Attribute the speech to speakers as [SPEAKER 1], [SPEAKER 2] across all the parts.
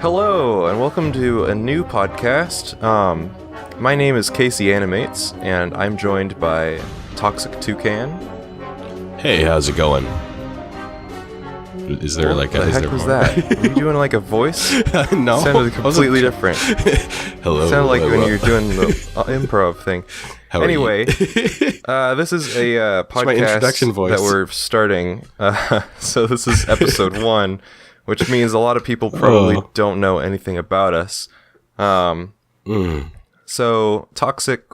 [SPEAKER 1] Hello, and welcome to a new podcast. My name is Casey Animates, and I'm joined by Toxic Toucan.
[SPEAKER 2] Hey, how's it going? Is there
[SPEAKER 1] What the heck was that? Were you doing like a voice?
[SPEAKER 2] No.
[SPEAKER 1] It sounded completely different.
[SPEAKER 2] Hello.
[SPEAKER 1] It sounded like
[SPEAKER 2] hello.
[SPEAKER 1] when you're doing the improv thing.
[SPEAKER 2] How are you?
[SPEAKER 1] Anyway, this is a
[SPEAKER 2] my introduction
[SPEAKER 1] podcast
[SPEAKER 2] voice.
[SPEAKER 1] that we're starting. So this is episode 1, which means a lot of people probably don't know anything about us. So, Toxic,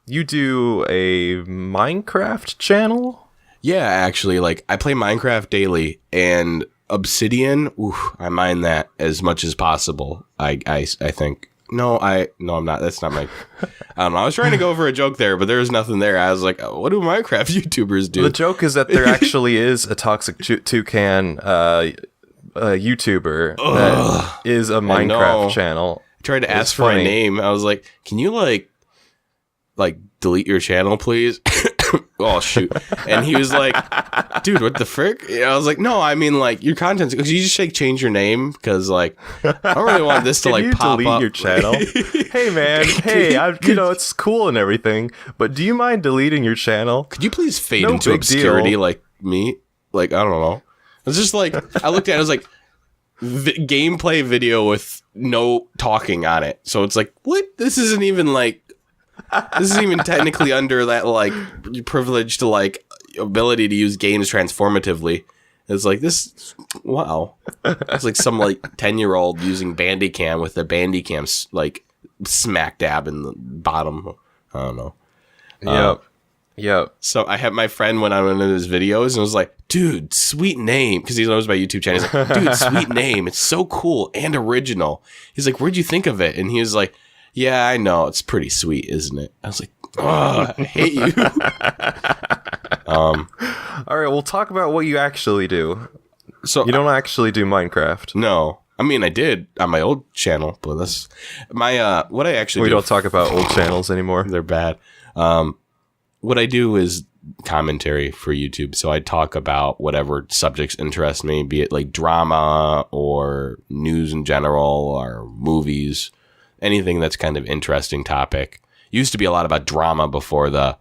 [SPEAKER 1] you do a Minecraft channel?
[SPEAKER 2] Yeah, actually, like I play Minecraft daily, and Obsidian. I mine that as much as possible. I think. No, I'm not. That's not my. I don't know. I was trying to go for a joke there, but there was nothing there. I was like, what do Minecraft YouTubers do?
[SPEAKER 1] The joke is that there actually is a Toxic Toucan YouTuber that is a Minecraft channel.
[SPEAKER 2] I tried to ask for my name. I was like, can you like delete your channel, please? Oh shoot. And he was like, dude, what the frick? I was like, no, I mean like your content's, because you just change your name, because like I don't really want this to like pop
[SPEAKER 1] delete
[SPEAKER 2] up
[SPEAKER 1] your channel. Hey man, hey, it's cool and everything, but do you mind deleting your channel?
[SPEAKER 2] Could you please fade
[SPEAKER 1] No
[SPEAKER 2] into
[SPEAKER 1] big
[SPEAKER 2] obscurity
[SPEAKER 1] deal.
[SPEAKER 2] like me? Like, I don't know. It's just like, I looked at it, I was like, gameplay video with no talking on it. So it's like, what? This isn't even technically under that like privileged like ability to use games transformatively. It's like this. Wow, it's like some like 10-year-old using Bandicam with the Bandicam like smack dab in the bottom. I don't know.
[SPEAKER 1] Yep.
[SPEAKER 2] So I had my friend went on one of his videos and was like, dude, sweet name. Because he knows my YouTube channel. He's like, dude, sweet name. It's so cool and original. He's like, where'd you think of it? And he was like, yeah, I know. It's pretty sweet, isn't it? I was like, oh, I hate you.
[SPEAKER 1] All right, we'll talk about what you actually do.
[SPEAKER 2] So
[SPEAKER 1] You don't actually do Minecraft.
[SPEAKER 2] No. I mean, I did on my old channel, but that's my, what I actually
[SPEAKER 1] We
[SPEAKER 2] do.
[SPEAKER 1] don't talk about old channels anymore.
[SPEAKER 2] They're bad. What I do is commentary for YouTube. So I talk about whatever subjects interest me, be it like drama or news in general or movies, anything that's kind of interesting topic. Used to be a lot about drama before the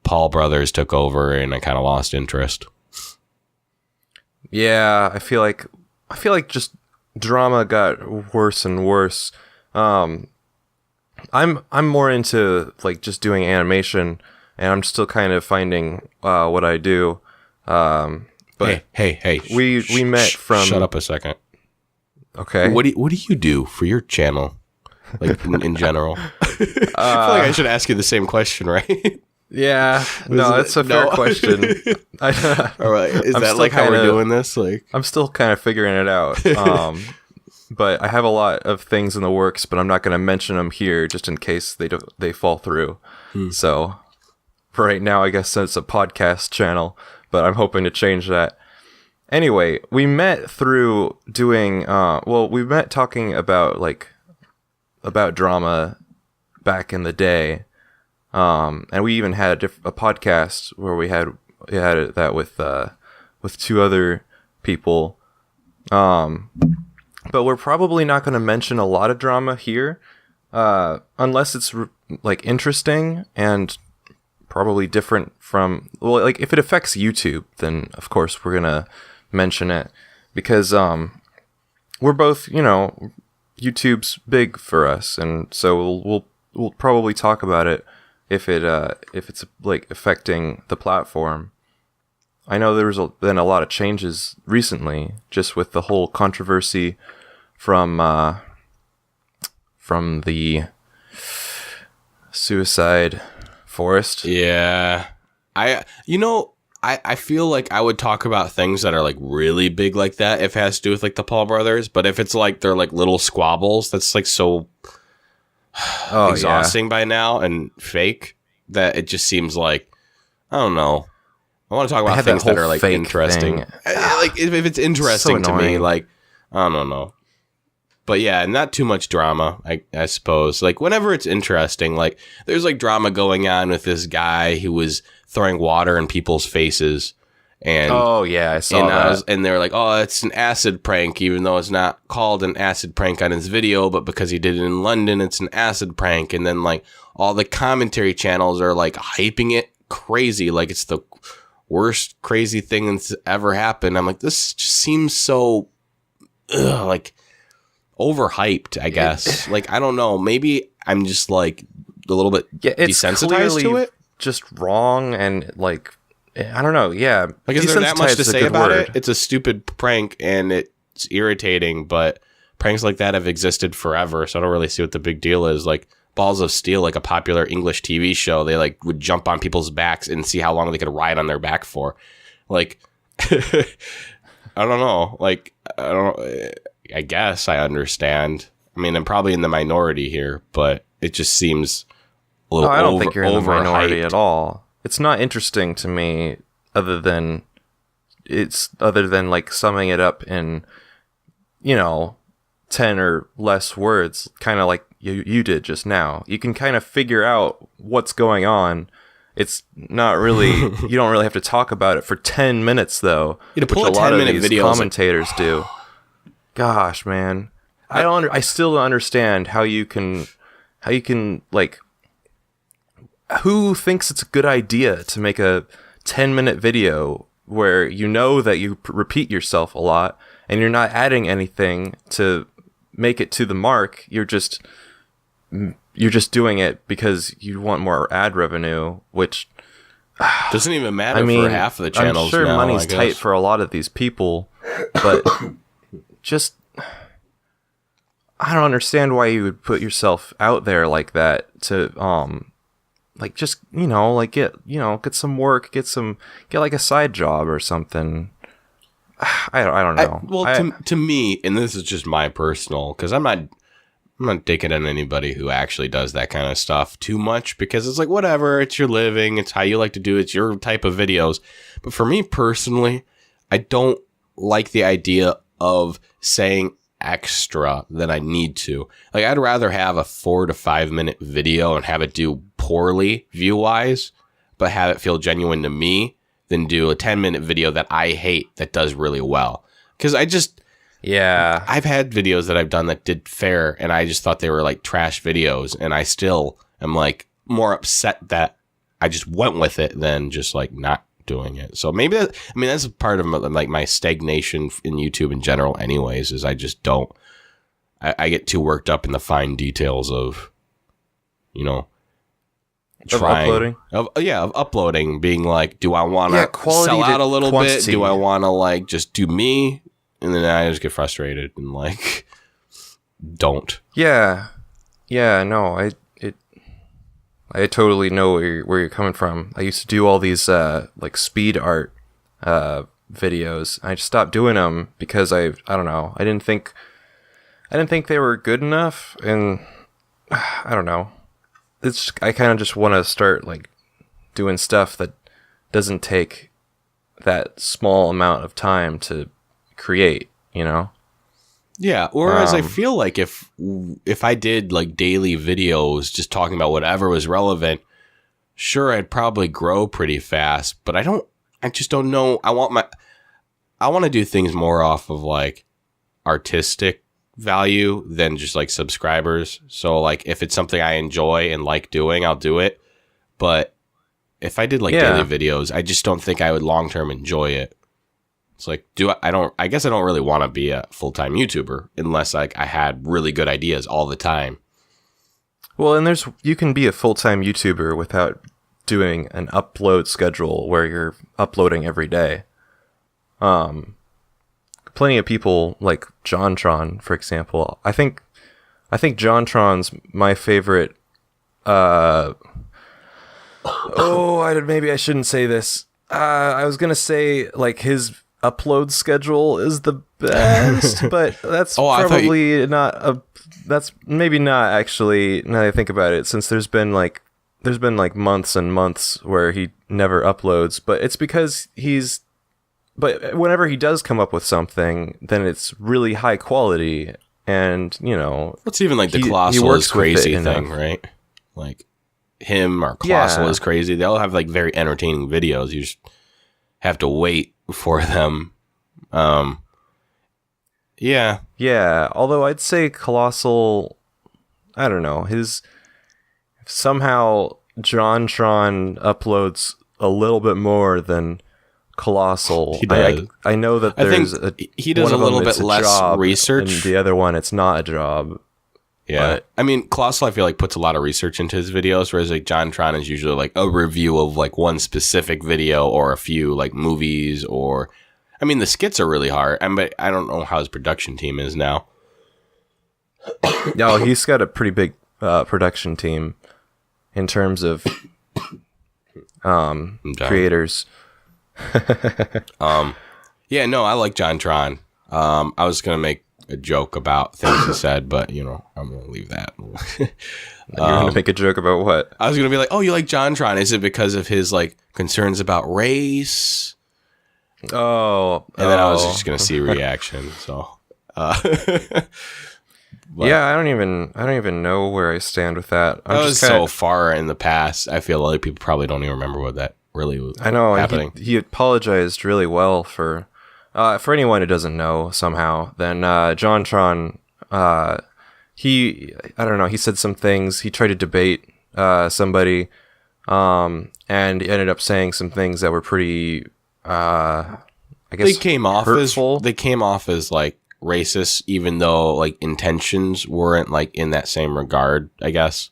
[SPEAKER 2] Paul brothers took over and I kind of lost interest.
[SPEAKER 1] Yeah, I feel like just drama got worse and worse. I'm more into like just doing animation, and I'm still kind of finding what I do. But
[SPEAKER 2] Hey!
[SPEAKER 1] we met from.
[SPEAKER 2] Shut up a second.
[SPEAKER 1] Okay.
[SPEAKER 2] What do you do for your channel, like in general? I feel like I should ask you the same question, right?
[SPEAKER 1] Yeah. No, that's a fair question.
[SPEAKER 2] All right. Is
[SPEAKER 1] I'm
[SPEAKER 2] that
[SPEAKER 1] still
[SPEAKER 2] like how we're
[SPEAKER 1] kinda-
[SPEAKER 2] doing this? Like,
[SPEAKER 1] I'm still kind of figuring it out. But I have a lot of things in the works, but I'm not going to mention them here just in case they fall through. So for right now, I guess it's a podcast channel, but I'm hoping to change that. Anyway, we met through doing, we met talking about drama back in the day. And we even had a podcast where we had that with two other people. But we're probably not going to mention a lot of drama here, unless it's like interesting and probably different from, well, like if it affects YouTube, then of course we're going to mention it, because we're both, YouTube's big for us, and so we'll probably talk about it if it's like affecting the platform. I know there's been a lot of changes recently, just with the whole controversy from the suicide forest.
[SPEAKER 2] yeah, I feel like I would talk about things that are like really big like that if it has to do with like the Paul brothers. But if it's like they're like little squabbles, that's like so exhausting by now and fake that it just seems like, I don't know. I want to talk about things that are like interesting. Like if it's interesting to me, like, I don't know. But yeah, not too much drama, I suppose. Like whenever it's interesting, like there's like drama going on with this guy who was throwing water in people's faces And
[SPEAKER 1] oh yeah, I saw that.
[SPEAKER 2] And they're like, oh, it's an acid prank, even though it's not called an acid prank on his video, but because he did it in London, it's an acid prank. And then like all the commentary channels are like hyping it crazy, like it's the worst crazy thing that's ever happened. I'm like, this just seems so like overhyped, I guess. Like, I don't know. Maybe I'm just like a little bit desensitized to it.
[SPEAKER 1] Just wrong and like, I don't know. Yeah.
[SPEAKER 2] Like, is there that much to say about it? It's a stupid prank and it's irritating, but pranks like that have existed forever. So I don't really see what the big deal is. Like Balls of Steel, like a popular English TV show, they like would jump on people's backs and see how long they could ride on their back for. Like, I don't know. Like, I guess I understand. I mean, I'm probably in the minority here, but it just seems a little
[SPEAKER 1] I don't think you're in the minority
[SPEAKER 2] overhyped.
[SPEAKER 1] at all. It's not interesting to me other than like summing it up in, 10 or less words, kind of like you did just now. You can kind of figure out what's going on. It's not really, you don't really have to talk about it for 10 minutes though, which a lot of these commentators do. Gosh, man. I still don't understand how you can like, who thinks it's a good idea to make a 10-minute video where you know that you repeat yourself a lot and you're not adding anything to make it to the mark. You're just doing it because you want more ad revenue, which
[SPEAKER 2] doesn't even matter for half of the channels.
[SPEAKER 1] I'm sure
[SPEAKER 2] now,
[SPEAKER 1] money's tight for a lot of these people, but just I don't understand why you would put yourself out there like that to like just like get some work, get like a side job or something. I don't know.
[SPEAKER 2] To me, and this is just my personal, because I'm not taking on anybody who actually does that kind of stuff too much, because it's like, whatever, it's your living, it's how you like to do it, it's your type of videos. But for me personally, I don't like the idea of saying extra than I need to. Like, I'd rather have a 4 to 5 minute video and have it do poorly view wise, but have it feel genuine to me, than do a 10-minute video that I hate that does really well. Because I've had videos that I've done that did fair, and I just thought they were like trash videos, and I still am like more upset that I just went with it than just like not doing it. So maybe that's part of like my stagnation in YouTube in general anyways, is I just don't, I get too worked up in the fine details of, trying of uploading, being like, do I want to sell out a little bit? Do I want to like just do me? And then I just get frustrated and like don't.
[SPEAKER 1] Yeah, no, I totally know where you're coming from. I used to do all these like speed art videos. I just stopped doing them because I don't know. I didn't think they were good enough, and I don't know. I kind of just want to start like doing stuff that doesn't take that small amount of time to create,
[SPEAKER 2] Yeah, whereas I feel like if I did like daily videos just talking about whatever was relevant, sure, I'd probably grow pretty fast, but I just don't know. I want to do things more off of like artistic value than just like subscribers. So like if it's something I enjoy and like doing, I'll do it. But if I did like daily videos, I just don't think I would long term enjoy it. It's like, I guess I don't really want to be a full-time YouTuber unless like I had really good ideas all the time.
[SPEAKER 1] Well, and you can be a full-time YouTuber without doing an upload schedule where you're uploading every day. Plenty of people like JonTron, for example. I think JonTron's my favorite. Maybe I shouldn't say this. I was gonna say like his upload schedule is the best, but that's probably that's maybe not actually, now that I think about it, since there's been like months and months where he never uploads, but it's because but whenever he does come up with something, then it's really high quality, and
[SPEAKER 2] it's even like the Colossal is crazy thing, right? Like him or Colossal is crazy. They all have like very entertaining videos. You just have to wait for them. Yeah.
[SPEAKER 1] Yeah, although I'd say Colossal, I don't know, somehow JonTron uploads a little bit more than Colossal.
[SPEAKER 2] He does.
[SPEAKER 1] I know that
[SPEAKER 2] I
[SPEAKER 1] there's
[SPEAKER 2] think he does a little bit less research.
[SPEAKER 1] And the other one, it's not a job.
[SPEAKER 2] Yeah. I mean, Colossal, I feel like, puts a lot of research into his videos, whereas like JonTron is usually like a review of like one specific video or a few like movies or... I mean, the skits are really hard, but I don't know how his production team is now.
[SPEAKER 1] No, he's got a pretty big production team in terms of creators.
[SPEAKER 2] Yeah, no, I like JonTron. I was gonna make a joke about things he said, but I'm gonna leave that.
[SPEAKER 1] You're gonna make a joke about what?
[SPEAKER 2] I was gonna be like, "Oh, you like JonTron? Is it because of his like concerns about race?" And then I was just gonna see a reaction. So,
[SPEAKER 1] yeah, I don't even know where I stand with that.
[SPEAKER 2] That was so far in the past. I feel like people probably don't even remember what that really was.
[SPEAKER 1] I know
[SPEAKER 2] happening.
[SPEAKER 1] He apologized really well for anyone who doesn't know somehow. Then JonTron, I don't know. He said some things. He tried to debate somebody, and ended up saying some things that were pretty. I guess
[SPEAKER 2] they came off
[SPEAKER 1] hurtful.
[SPEAKER 2] as like racist, even though like intentions weren't like in that same regard, I guess.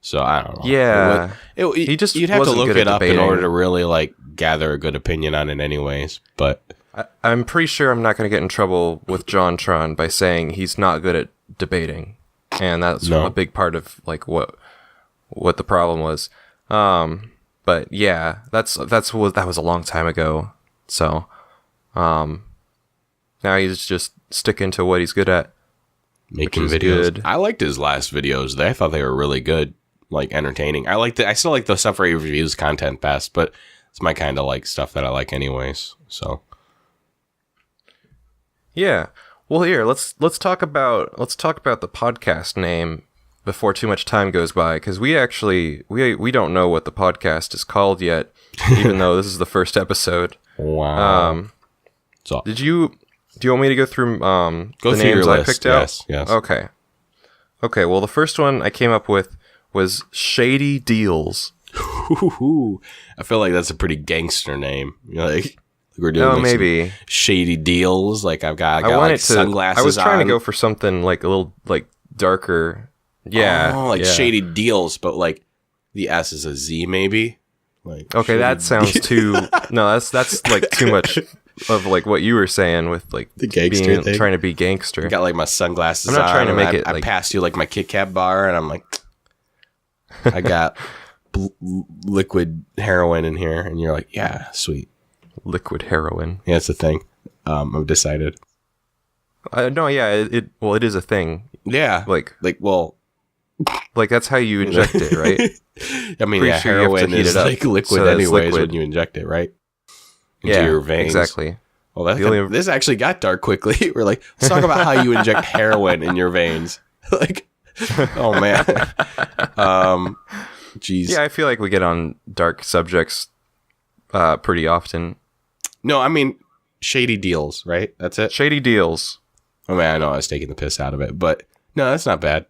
[SPEAKER 2] So I don't know.
[SPEAKER 1] Yeah,
[SPEAKER 2] you'd have to look it up in order to really like gather a good opinion on it, anyways. But
[SPEAKER 1] I'm pretty sure I'm not going to get in trouble with JonTron by saying he's not good at debating, and that's a big part of like what the problem was. But yeah, that was a long time ago. So, now he's just sticking to what he's good at,
[SPEAKER 2] making videos. Good. I liked his last videos. I thought they were really good, like entertaining. I still like the stuff where he reviews content best, but it's my kind of like stuff that I like anyways. So,
[SPEAKER 1] yeah. Well, here let's talk about the podcast name before too much time goes by, because we don't know what the podcast is called yet, even though this is the first episode.
[SPEAKER 2] Wow.
[SPEAKER 1] Do you want me to go through
[SPEAKER 2] the
[SPEAKER 1] names I picked out?
[SPEAKER 2] Yes.
[SPEAKER 1] Okay. Well, the first one I came up with was Shady Deals.
[SPEAKER 2] I feel like that's a pretty gangster name. Like we're doing
[SPEAKER 1] maybe
[SPEAKER 2] Shady Deals. Like I got like sunglasses.
[SPEAKER 1] I was trying to go for something like a little like darker. Yeah.
[SPEAKER 2] Shady Deals, but like the S is a Z maybe. Like
[SPEAKER 1] okay, that sounds too. No, that's like too much of like what you were saying with like
[SPEAKER 2] the gangster thing.
[SPEAKER 1] Trying to be gangster.
[SPEAKER 2] I got like my sunglasses.
[SPEAKER 1] I'm not trying to make it.
[SPEAKER 2] I passed you like my Kit Kat bar, and I'm like, I got liquid heroin in here, and you're like, yeah, sweet.
[SPEAKER 1] Liquid heroin.
[SPEAKER 2] Yeah, it's a thing. I've decided.
[SPEAKER 1] No, yeah, it is a thing.
[SPEAKER 2] Yeah, like
[SPEAKER 1] that's how you inject it, right?
[SPEAKER 2] I mean, yeah, sure heroin is like liquid anyways when you inject it, right? Into your veins.
[SPEAKER 1] Exactly.
[SPEAKER 2] Well, this actually got dark quickly. We're like, let's talk about how you inject heroin in your veins. Like, oh man. Jeez.
[SPEAKER 1] Yeah, I feel like we get on dark subjects pretty often.
[SPEAKER 2] No, I mean, Shady Deals, right? That's it?
[SPEAKER 1] Shady Deals.
[SPEAKER 2] Oh man, I know I was taking the piss out of it, but no, that's not bad.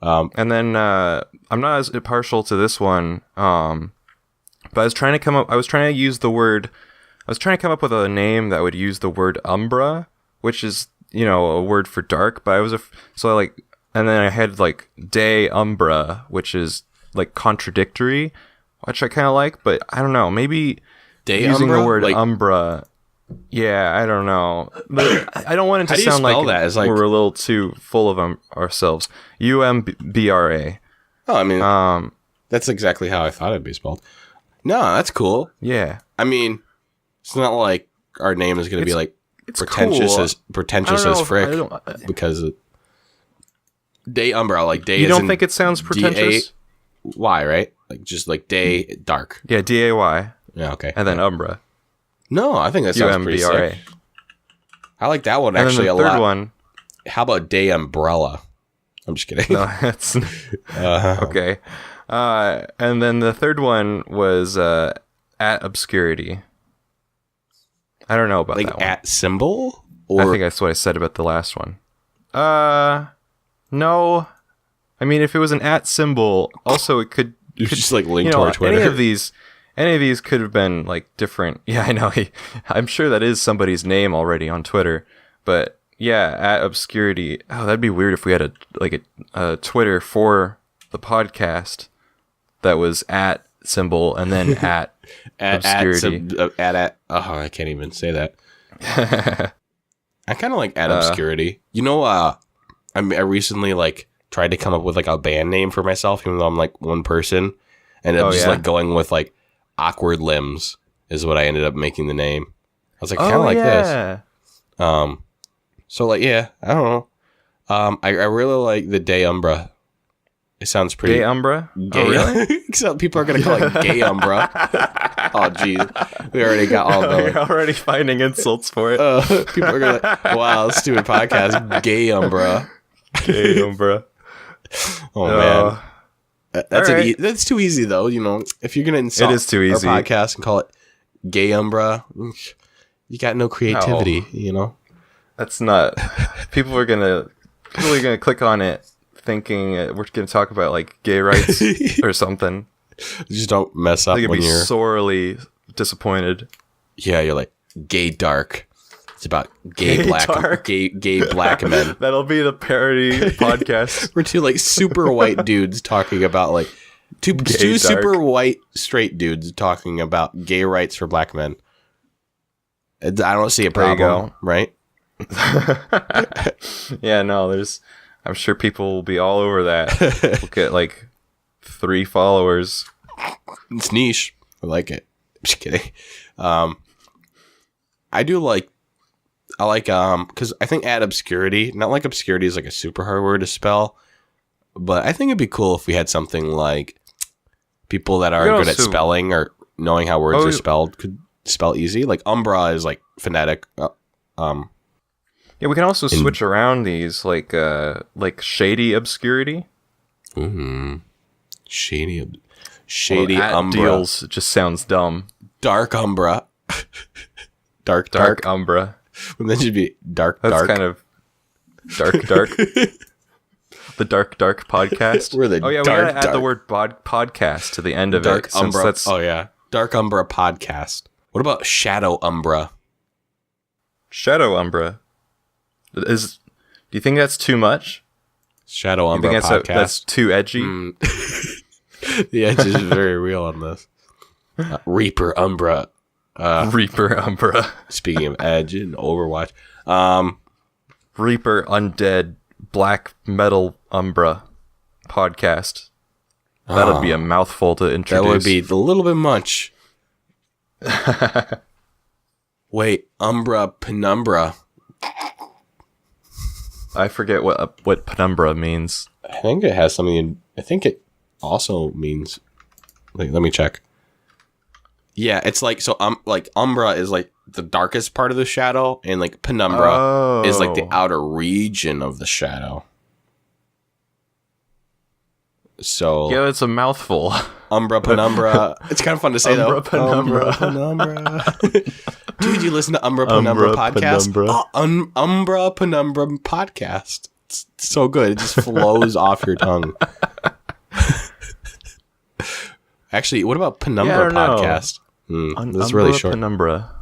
[SPEAKER 1] And then I'm not as partial to this one, but I was trying to come up with a name that would use the word umbra, which is, a word for dark, but and then I had like DayUmbra, which is like contradictory, which I kind of like, but I don't know, maybe using the word umbra. Yeah, I don't know. But I don't want it to sound like we're a little too full of ourselves. UMBRA.
[SPEAKER 2] Oh, I mean, that's exactly how I thought it'd be spelled. No, that's cool.
[SPEAKER 1] Yeah.
[SPEAKER 2] I mean, it's not like our name is going to be like pretentious
[SPEAKER 1] cool.
[SPEAKER 2] as frick because DayUmbra, like day.
[SPEAKER 1] You don't think it sounds pretentious?
[SPEAKER 2] D-A-Y, right? Like just like day dark.
[SPEAKER 1] Yeah, DAY.
[SPEAKER 2] Yeah, okay.
[SPEAKER 1] And then Umbra.
[SPEAKER 2] No, I think that sounds pretty sick. I like that one actually a lot. The third one. How about Day Umbrella? I'm just kidding.
[SPEAKER 1] No, that's okay. And then the third one was at Obscurity. I don't know about
[SPEAKER 2] like
[SPEAKER 1] that one.
[SPEAKER 2] at symbol?
[SPEAKER 1] I think that's what I said about the last one. No. I mean, if it was an at symbol, also it could
[SPEAKER 2] just like link to our Twitter.
[SPEAKER 1] Any of these could have been like different. Yeah, I know. I'm sure that is somebody's name already on Twitter. But yeah, at obscurity. Oh, that'd be weird if we had a Twitter for the podcast that was at symbol and then at obscurity.
[SPEAKER 2] I can't even say that. I kind of like at obscurity. I recently like tried to come up with like a band name for myself, even though I'm like one person, and I'm just like going with like awkward limbs is what I ended up making the name. I was like kind of like this. So like I don't know. I really like the DayUmbra. It sounds pretty
[SPEAKER 1] DayUmbra.
[SPEAKER 2] Gay.
[SPEAKER 1] Oh, really?
[SPEAKER 2] Except people are gonna call it DayUmbra. Oh jeez, we already got all the.
[SPEAKER 1] You're already finding insults for it.
[SPEAKER 2] People are gonna like, wow, stupid podcast, DayUmbra.
[SPEAKER 1] DayUmbra.
[SPEAKER 2] Oh man, that's
[SPEAKER 1] right.
[SPEAKER 2] That's too easy though. If you're gonna insult
[SPEAKER 1] it is too easy.
[SPEAKER 2] our podcast and call it DayUmbra, you got no creativity.
[SPEAKER 1] That's not. People are gonna click on it thinking we're gonna talk about like gay rights or something.
[SPEAKER 2] Just don't mess up.
[SPEAKER 1] They're gonna
[SPEAKER 2] when
[SPEAKER 1] be
[SPEAKER 2] you're
[SPEAKER 1] sorely disappointed.
[SPEAKER 2] Yeah, you're like gay dark. It's about gay black men.
[SPEAKER 1] That'll be the parody podcast.
[SPEAKER 2] We're two like super white dudes talking about like two super white straight dudes talking about gay rights for black men. I don't see a problem, right?
[SPEAKER 1] Yeah, no, I'm sure people will be all over that. We'll get like 3 followers.
[SPEAKER 2] It's niche. I like it. I'm just kidding. I like because I think at obscurity, not like obscurity is like a super hard word to spell, but I think it'd be cool if we had something like people that aren't good at spelling or knowing how words are spelled could spell easy. Like umbra is like phonetic.
[SPEAKER 1] Yeah, we can also switch around these like shady obscurity.
[SPEAKER 2] Shady
[SPEAKER 1] umbra. Deals just sounds dumb.
[SPEAKER 2] Dark umbra.
[SPEAKER 1] Dark umbra.
[SPEAKER 2] And that should be dark.
[SPEAKER 1] That's kind of dark. The dark podcast.
[SPEAKER 2] We're the
[SPEAKER 1] we gotta add the word podcast to the end of
[SPEAKER 2] dark
[SPEAKER 1] it.
[SPEAKER 2] Umbra. Oh yeah, Dark Umbra podcast. What about Shadow Umbra?
[SPEAKER 1] Shadow Umbra. Do you think that's too much?
[SPEAKER 2] Shadow Umbra podcast.
[SPEAKER 1] That's too edgy.
[SPEAKER 2] The edge is very real on this. Reaper Umbra.
[SPEAKER 1] Reaper Umbra.
[SPEAKER 2] Speaking of edge and Overwatch,
[SPEAKER 1] Reaper Undead Black Metal Umbra podcast. That'd be a mouthful to introduce.
[SPEAKER 2] That would be a little bit much. Wait, Umbra Penumbra.
[SPEAKER 1] I forget what penumbra means.
[SPEAKER 2] I think it has something. I think it also means. Like, let me check. Yeah, it's like so. Like umbra is like the darkest part of the shadow, and like penumbra is like the outer region of the shadow. So
[SPEAKER 1] yeah, it's a mouthful.
[SPEAKER 2] Umbra Penumbra. It's kind of fun to say though.
[SPEAKER 1] Penumbra.
[SPEAKER 2] Penumbra. Dude, you listen to Umbra Penumbra podcast?
[SPEAKER 1] Penumbra.
[SPEAKER 2] Umbra Penumbra podcast. It's so good. It just flows off your tongue. Actually, what about Penumbra podcast? That's really short.
[SPEAKER 1] Penumbra.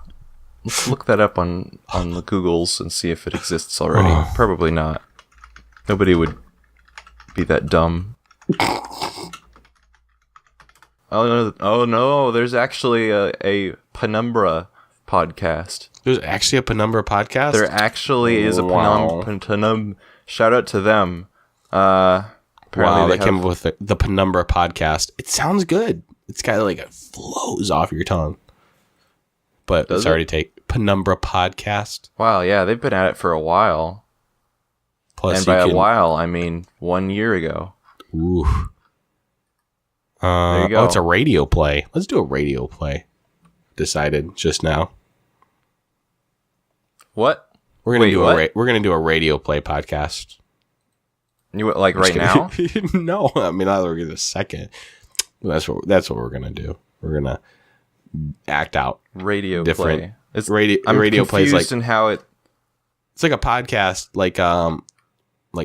[SPEAKER 1] Let's look that up on the Googles and see if it exists already. Probably not. Nobody would be that dumb. Oh no! There's actually a Penumbra podcast.
[SPEAKER 2] There's actually a Penumbra podcast?
[SPEAKER 1] There actually is a Penumbra. Shout out to them.
[SPEAKER 2] Wow, they came up with the Penumbra podcast. It sounds good. It's kind of like it flows off your tongue. But it's already Penumbra podcast.
[SPEAKER 1] Wow, yeah, they've been at it for a while.
[SPEAKER 2] Plus,
[SPEAKER 1] and by a while, I mean 1 year ago.
[SPEAKER 2] Ooh.
[SPEAKER 1] There you go.
[SPEAKER 2] Oh, it's a radio play. Let's do a radio play. Decided just now.
[SPEAKER 1] What?
[SPEAKER 2] We're gonna do a radio play podcast.
[SPEAKER 1] You like right now?
[SPEAKER 2] No, I mean I'll give it a second. That's what we're gonna do. We're gonna act out
[SPEAKER 1] radio
[SPEAKER 2] different
[SPEAKER 1] play. It's
[SPEAKER 2] radio plays like
[SPEAKER 1] in how it.
[SPEAKER 2] It's like a podcast, like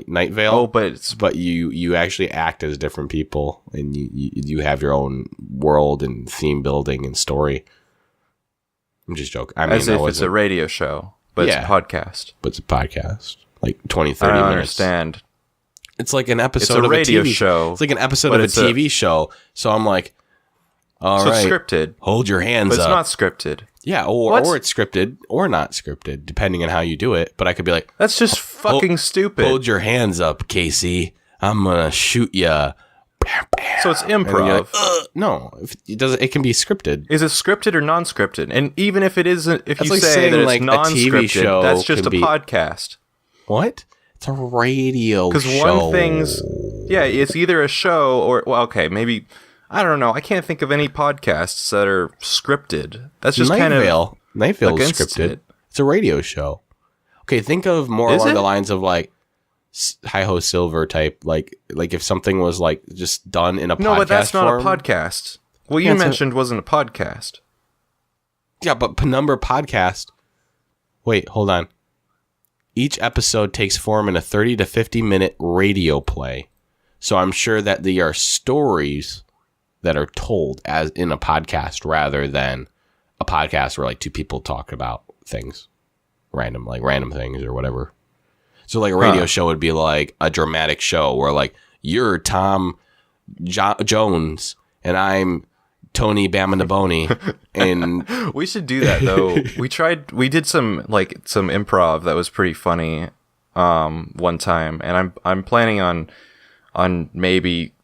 [SPEAKER 2] Night Vale.
[SPEAKER 1] Oh, but
[SPEAKER 2] you actually act as different people, and you have your own world and theme building and story. I'm just joking. I mean,
[SPEAKER 1] as if it's a radio show, but it's a podcast.
[SPEAKER 2] But it's a podcast, like 20, 30
[SPEAKER 1] I don't
[SPEAKER 2] minutes.
[SPEAKER 1] understand.
[SPEAKER 2] It's like an episode of a
[SPEAKER 1] radio
[SPEAKER 2] TV
[SPEAKER 1] show.
[SPEAKER 2] It's like an episode of a TV show. So I'm like, all right,
[SPEAKER 1] it's scripted.
[SPEAKER 2] Hold your hands
[SPEAKER 1] but
[SPEAKER 2] up.
[SPEAKER 1] It's not scripted.
[SPEAKER 2] Yeah, or it's scripted or not scripted, depending on how you do it. But I could be like,
[SPEAKER 1] that's just fucking stupid.
[SPEAKER 2] Hold your hands up, Casey. I'm gonna shoot ya.
[SPEAKER 1] So it's improv.
[SPEAKER 2] Like, no, it can be scripted.
[SPEAKER 1] Is it scripted or non-scripted? And even if it isn't, if
[SPEAKER 2] that's
[SPEAKER 1] you
[SPEAKER 2] like
[SPEAKER 1] say that it's
[SPEAKER 2] like
[SPEAKER 1] non-scripted,
[SPEAKER 2] a TV show
[SPEAKER 1] that's just a podcast.
[SPEAKER 2] What? It's a radio show.
[SPEAKER 1] Because one thing's, it's either a show or, well, okay, maybe, I don't know. I can't think of any podcasts that are scripted. That's just kind of
[SPEAKER 2] Night Vale is scripted. It's a radio show. Okay, think of more along the lines of like Hi-Ho Silver type, like if something was like just done in a podcast.
[SPEAKER 1] No, but that's not
[SPEAKER 2] form.
[SPEAKER 1] a podcast. What you mentioned wasn't a podcast.
[SPEAKER 2] Yeah, but Penumbra podcast. Wait, hold on. Each episode takes form in a 30 to 50 minute radio play. So I'm sure that they are stories that are told as in a podcast rather than a podcast where like two people talk about things. Random things or whatever. So like a radio show would be like a dramatic show where like you're Tom Jones and I'm Tony Bamanaboni, and
[SPEAKER 1] we should do that though. We did some improv that was pretty funny one time, and I'm planning on maybe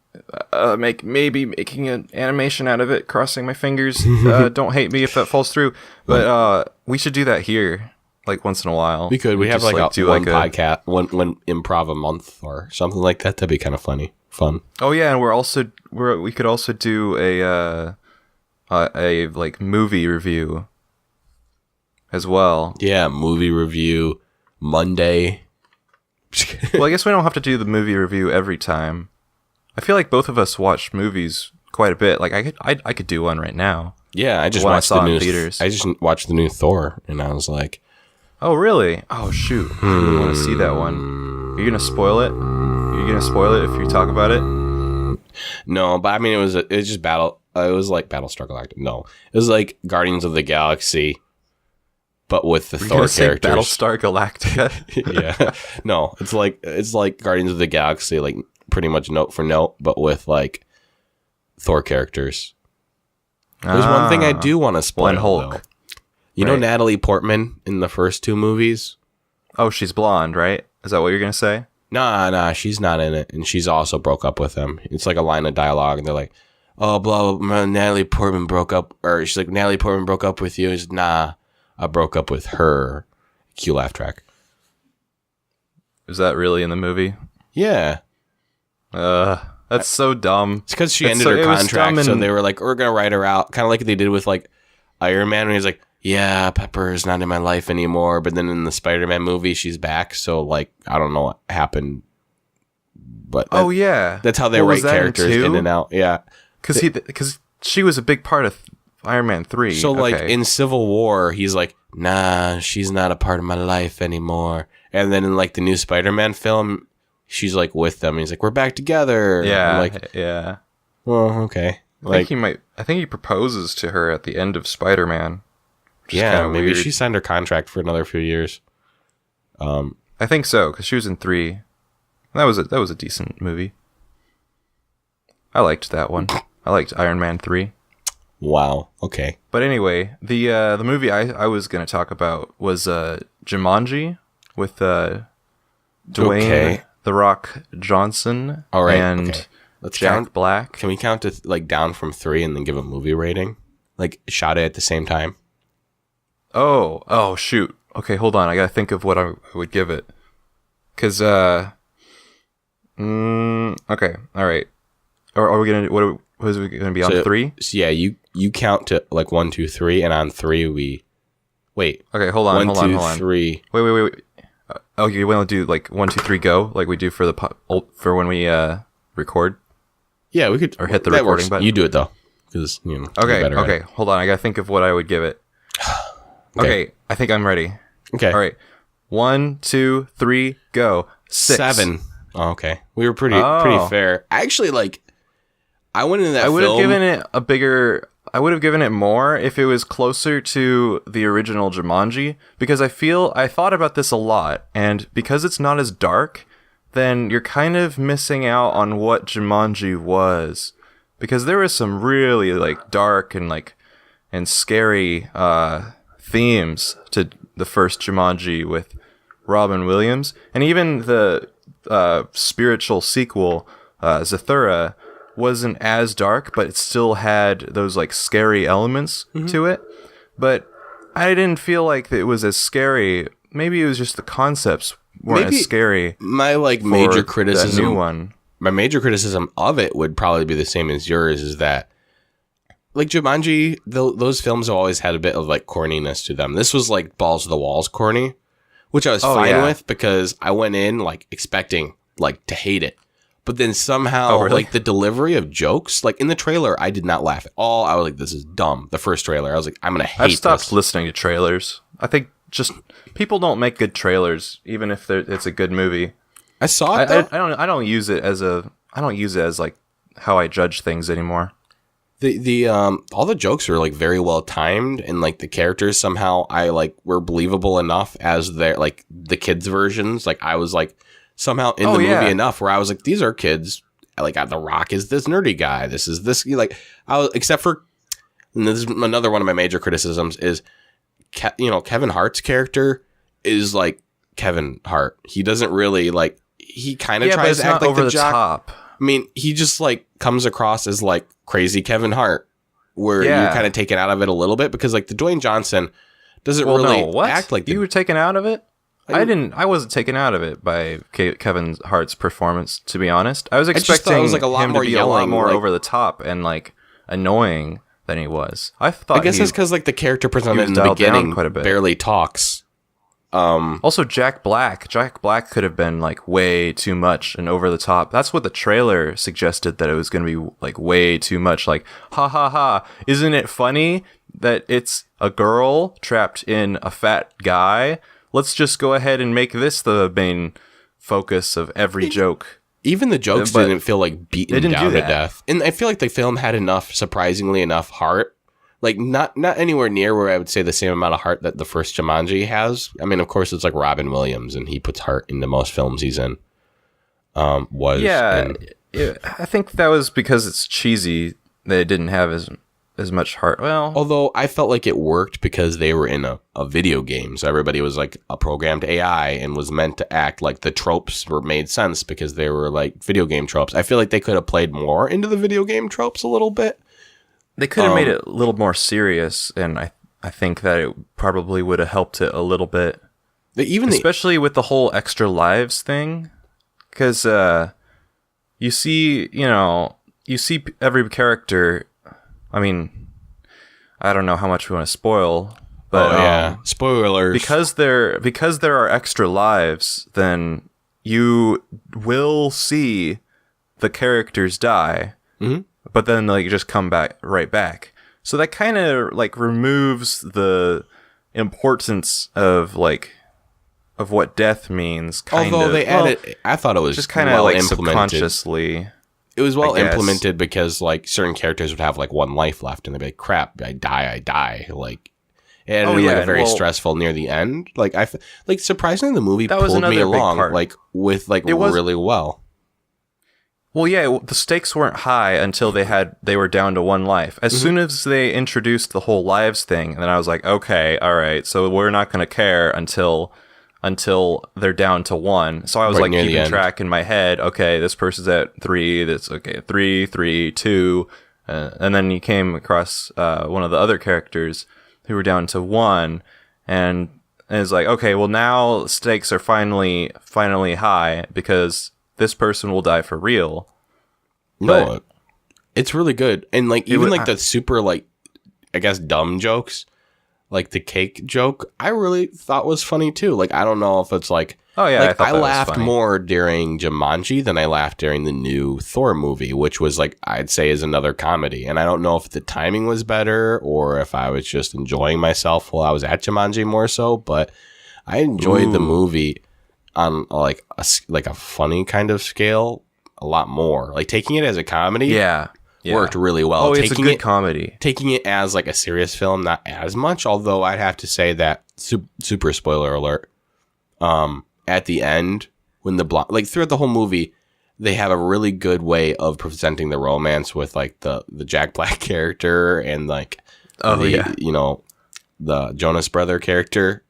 [SPEAKER 1] making an animation out of it, crossing my fingers. Don't hate me if that falls through, but we should do that here like once in a while.
[SPEAKER 2] We could. We have like one podcast, one improv a month or something like that. That'd be kind of fun.
[SPEAKER 1] Oh yeah, and we could also do a like movie review as well.
[SPEAKER 2] Yeah, movie review Monday.
[SPEAKER 1] Well, I guess we don't have to do the movie review every time. I feel like both of us watch movies quite a bit. Like I could do one right now.
[SPEAKER 2] Yeah, I just watched the new theaters. I just watched the new Thor, and I was like,
[SPEAKER 1] "Oh, really? Oh, shoot! I really want to see that one. Are you gonna spoil it? Are you gonna spoil it if you talk about it?"
[SPEAKER 2] No, but I mean, it was just battle. It was like Battlestar Galactica. No, it was like Guardians of the Galaxy, but with the Thor characters.
[SPEAKER 1] Battlestar Galactica.
[SPEAKER 2] Yeah, no, it's like Guardians of the Galaxy, like pretty much note for note, but with like Thor characters. There's one thing I do want to spoil.
[SPEAKER 1] Hulk.
[SPEAKER 2] Though. You know Natalie Portman in the first two movies?
[SPEAKER 1] Oh, she's blonde, right? Is that what you're gonna say?
[SPEAKER 2] Nah, she's not in it, and she's also broke up with him. It's like a line of dialogue, and they're like, "Oh, blah, blah, blah, Natalie Portman broke up," or she's like, "Natalie Portman broke up with you." He's nah, I broke up with her. Cue laugh track.
[SPEAKER 1] Is that really in the movie?
[SPEAKER 2] Yeah.
[SPEAKER 1] That's so dumb.
[SPEAKER 2] It's because she ended her contract, so they were like, "We're gonna write her out," kind of like they did with like Iron Man, when he's like, "Yeah, Pepper is not in my life anymore," but then in the Spider-Man movie, she's back. So like, I don't know what happened, but that's how they write characters in and out. Yeah,
[SPEAKER 1] because she was a big part of Iron Man 3.
[SPEAKER 2] So like in Civil War, he's like, "Nah, she's not a part of my life anymore," and then in like the new Spider-Man film, she's like with them. He's like, "We're back together."
[SPEAKER 1] Yeah,
[SPEAKER 2] like,
[SPEAKER 1] yeah.
[SPEAKER 2] Well, okay.
[SPEAKER 1] I think he proposes to her at the end of Spider-Man.
[SPEAKER 2] Yeah, maybe weird. She signed her contract for another few years.
[SPEAKER 1] I think so, because she was in 3. That was a decent movie. I liked that one. I liked Iron Man 3.
[SPEAKER 2] Wow. Okay.
[SPEAKER 1] But anyway, the movie I was going to talk about was Jumanji with Dwayne The Rock Johnson.
[SPEAKER 2] All right.
[SPEAKER 1] And
[SPEAKER 2] let's
[SPEAKER 1] Jack Black.
[SPEAKER 2] Can we count to like down from 3 and then give a movie rating? Like shot it at the same time.
[SPEAKER 1] Oh, shoot. Okay, hold on. I gotta think of what I would give it. Cause, okay, all right. Are we gonna, what is it gonna be on 3?
[SPEAKER 2] So yeah, you count to like 1, 2, 3, and on 3 we, wait.
[SPEAKER 1] Okay, hold on.
[SPEAKER 2] 1, 2, 3.
[SPEAKER 1] Wait. Okay, you want to do like 1, 2, 3, go? Like we do for for when we, record?
[SPEAKER 2] Yeah, we could.
[SPEAKER 1] Or hit the recording button.
[SPEAKER 2] You do it though. Cause,
[SPEAKER 1] Okay, hold on. I gotta think of what I would give it. Okay, I think I'm ready.
[SPEAKER 2] Okay.
[SPEAKER 1] All right. 1, 2, 3, go. 6.
[SPEAKER 2] 7. Oh, okay. We were pretty fair. Actually, like, I went into that
[SPEAKER 1] I would have
[SPEAKER 2] film.
[SPEAKER 1] given it a bigger... I would have given it more if it was closer to the original Jumanji, because I thought about this a lot, and because it's not as dark, then you're kind of missing out on what Jumanji was. Because there was some really, like, dark and scary themes to the first Jumanji with Robin Williams, and even the spiritual sequel, Zathura, wasn't as dark, but it still had those like scary elements to it. But I didn't feel like it was as scary. Maybe it was just the concepts weren't as scary.
[SPEAKER 2] My like major criticism,
[SPEAKER 1] new one.
[SPEAKER 2] My major criticism of it would probably be the same as yours. Is that like Jumanji, those films have always had a bit of like corniness to them. This was like balls to the walls corny, which I was fine with because I went in like expecting like to hate it. But then somehow, like, the delivery of jokes, like, in the trailer, I did not laugh at all. I was like, this is dumb. The first trailer, I was like, I'm going to hate this.
[SPEAKER 1] I've stopped listening to trailers. I think just people don't make good trailers, even if it's a good movie.
[SPEAKER 2] I saw it, though.
[SPEAKER 1] I don't use it as like how I judge things anymore.
[SPEAKER 2] All the jokes were like very well timed, and like the characters somehow were believable enough as their like the kids versions. Like I was like somehow in the movie enough where I was like, these are kids. Like The Rock is this nerdy guy. This is this like except for, and this is another one of my major criticisms is, Kevin Hart's character is like Kevin Hart. He doesn't really like. He kind of tries to act like the jock. Top. I mean, he just like comes across as like crazy Kevin Hart, where you're kind of taken out of it a little bit because like the Dwayne Johnson doesn't act like
[SPEAKER 1] you were taken out of it. I wasn't taken out of it by Kevin Hart's performance, to be honest. I was expecting him to be a lot more over the top and like annoying than he was. I
[SPEAKER 2] guess it's because like the character presented in the beginning barely talks.
[SPEAKER 1] Also, Jack Black could have been like way too much and over the top. That's what the trailer suggested, that it was going to be like way too much. Like, ha ha ha! Isn't it funny that it's a girl trapped in a fat guy? Let's just go ahead and make this the main focus of every joke.
[SPEAKER 2] Even the jokes didn't feel like beaten down to death. And I feel like the film had surprisingly enough heart. Like, not anywhere near where I would say the same amount of heart that the first Jumanji has. I mean, of course, it's like Robin Williams, and he puts heart into most films he's in. I
[SPEAKER 1] think that was because it's cheesy that it didn't have as much heart. Well,
[SPEAKER 2] although I felt like it worked because they were in a video game, so everybody was like a programmed AI and was meant to act like the tropes made sense because they were like video game tropes. I feel like they could have played more into the video game tropes a little bit.
[SPEAKER 1] They could have made it a little more serious, and I think that it probably would have helped it a little bit. Especially with the whole extra lives thing, because you see every character. I mean, I don't know how much we want to spoil, but
[SPEAKER 2] spoilers.
[SPEAKER 1] Because there are extra lives, then you will see the characters die, but then like just come right back. So that kind of like removes the importance of what death means.
[SPEAKER 2] Although they added, I thought it was
[SPEAKER 1] just kind of like subconsciously.
[SPEAKER 2] It was well implemented because like certain characters would have like one life left and they'd be like, crap, I die. Like it had very stressful near the end. Like surprisingly the movie pulled me along like with like really well.
[SPEAKER 1] Well, yeah, the stakes weren't high until they were down to one life. As soon as they introduced the whole lives thing, and then I was like, okay, all right, so we're not going to care until they're down to one. So I was like keeping track in my head. Okay, this person's at 3. That's okay. 3, 3, 2, and then you came across one of the other characters who were down to 1, and it's like, okay, well now stakes are finally high because this person will die for real.
[SPEAKER 2] No, it's really good, and like even the super like I guess dumb jokes. Like the cake joke, I really thought was funny too. Like, I don't know if it's like
[SPEAKER 1] Oh yeah,
[SPEAKER 2] like
[SPEAKER 1] I thought
[SPEAKER 2] I
[SPEAKER 1] that was
[SPEAKER 2] laughed
[SPEAKER 1] funny.
[SPEAKER 2] more during Jumanji than I laughed during the new Thor movie, which was like I'd say is another comedy. And I don't know if the timing was better or if I was just enjoying myself while I was at Jumanji more so, but I enjoyed the movie on like a funny kind of scale a lot more. Like taking it as a comedy, worked really well.
[SPEAKER 1] Oh, it's a good comedy.
[SPEAKER 2] Taking it as like a serious film, not as much. Although I'd have to say that super spoiler alert. At the end, when like throughout the whole movie, they have a really good way of presenting the romance with like the Jack Black character and like the Jonas Brother character.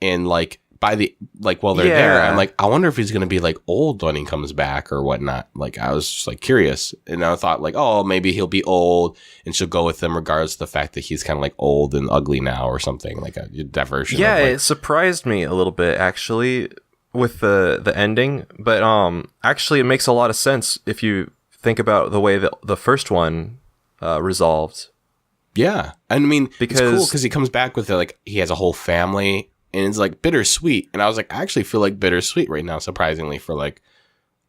[SPEAKER 2] And like while they're there, I'm like, I wonder if he's gonna be like old when he comes back or whatnot. Like I was just like curious, and I thought like, oh, maybe he'll be old and she'll go with him regardless of the fact that he's kind of like old and ugly now or something, like a diversion.
[SPEAKER 1] Yeah, it surprised me a little bit actually with the ending, but actually it makes a lot of sense if you think about the way that the first one resolved.
[SPEAKER 2] Yeah, I mean,
[SPEAKER 1] because
[SPEAKER 2] it's cool because he comes back with like he has a whole family. And it's like bittersweet. And I was like, I actually feel like bittersweet right now, surprisingly, for like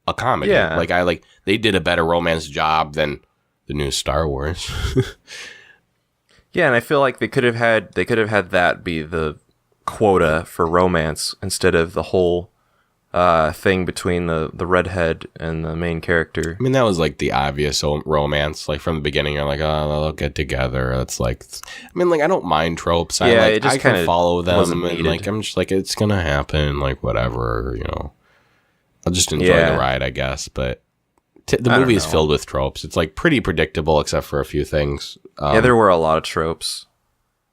[SPEAKER 2] a comedy.
[SPEAKER 1] Yeah.
[SPEAKER 2] Like they did a better romance job than the new Star Wars.
[SPEAKER 1] Yeah, and I feel like they could have had that be the quota for romance instead of the whole thing between the redhead and the main character.
[SPEAKER 2] I mean, that was like the obvious romance. Like from the beginning, you're like, oh, they'll get together. It's like, I mean, like I don't mind tropes. I can follow them, and like I'm just like, it's gonna happen. Like whatever, you know. I'll just enjoy the ride, I guess. But the movie is filled with tropes. It's like pretty predictable, except for a few things.
[SPEAKER 1] There were a lot of tropes,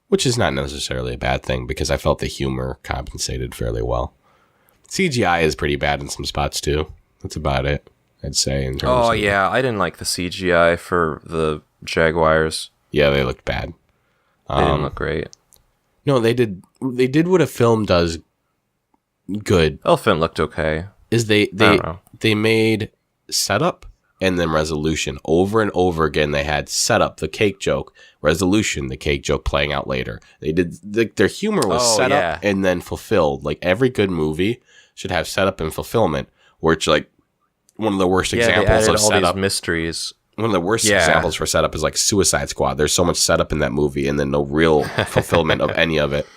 [SPEAKER 2] which is not necessarily a bad thing because I felt the humor compensated fairly well. CGI is pretty bad in some spots too. That's about it, I'd say. In terms of,
[SPEAKER 1] yeah, I didn't like the CGI for the Jaguars.
[SPEAKER 2] Yeah, they looked bad.
[SPEAKER 1] They didn't look great.
[SPEAKER 2] No, they did. They did what a film does good.
[SPEAKER 1] Elephant looked okay.
[SPEAKER 2] Is they made setup and then resolution over and over again. They had setup, the cake joke, resolution, the cake joke playing out later. They did their humor was set up and then fulfilled. Like every good movie should have setup and fulfillment, which like one of the worst examples of setup
[SPEAKER 1] mysteries.
[SPEAKER 2] One of the worst examples for setup is like Suicide Squad. There's so much setup in that movie and then no real fulfillment of any of it.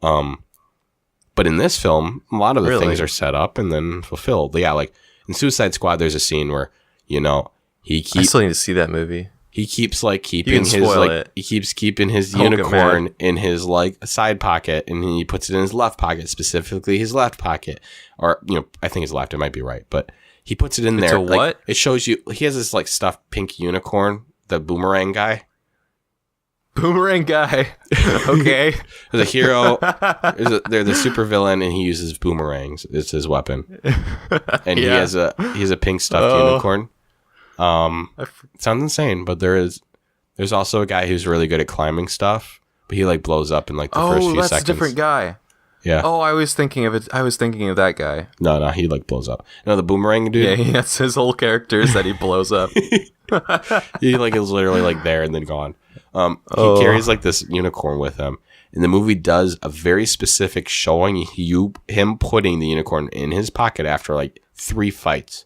[SPEAKER 2] But in this film, a lot of the things are set up and then fulfilled. Yeah, like in Suicide Squad, there's a scene where, you know, I
[SPEAKER 1] still need to see that movie.
[SPEAKER 2] He keeps like keeping his like he keeps keeping his unicorn in his like side pocket, and he puts it in his left pocket, specifically his left pocket, or you know, I think his left. It might be right, but he puts it in there.
[SPEAKER 1] Like, what?
[SPEAKER 2] It shows you he has this like stuffed pink unicorn, the boomerang guy.
[SPEAKER 1] Boomerang guy. Okay.
[SPEAKER 2] There's a hero. They're the supervillain, and he uses boomerangs. It's his weapon, and he has a pink stuffed unicorn. It sounds insane, but there's also a guy who's really good at climbing stuff, but he like blows up in like the first few seconds. Oh, that's a different
[SPEAKER 1] guy.
[SPEAKER 2] Yeah.
[SPEAKER 1] Oh, I was thinking of it. I was thinking of that guy.
[SPEAKER 2] No, he like blows up. No, the boomerang dude.
[SPEAKER 1] Yeah, that's his whole character is that he blows up.
[SPEAKER 2] He like is literally like there and then gone. He carries like this unicorn with him, and the movie does a very specific showing him putting the unicorn in his pocket after like 3 fights.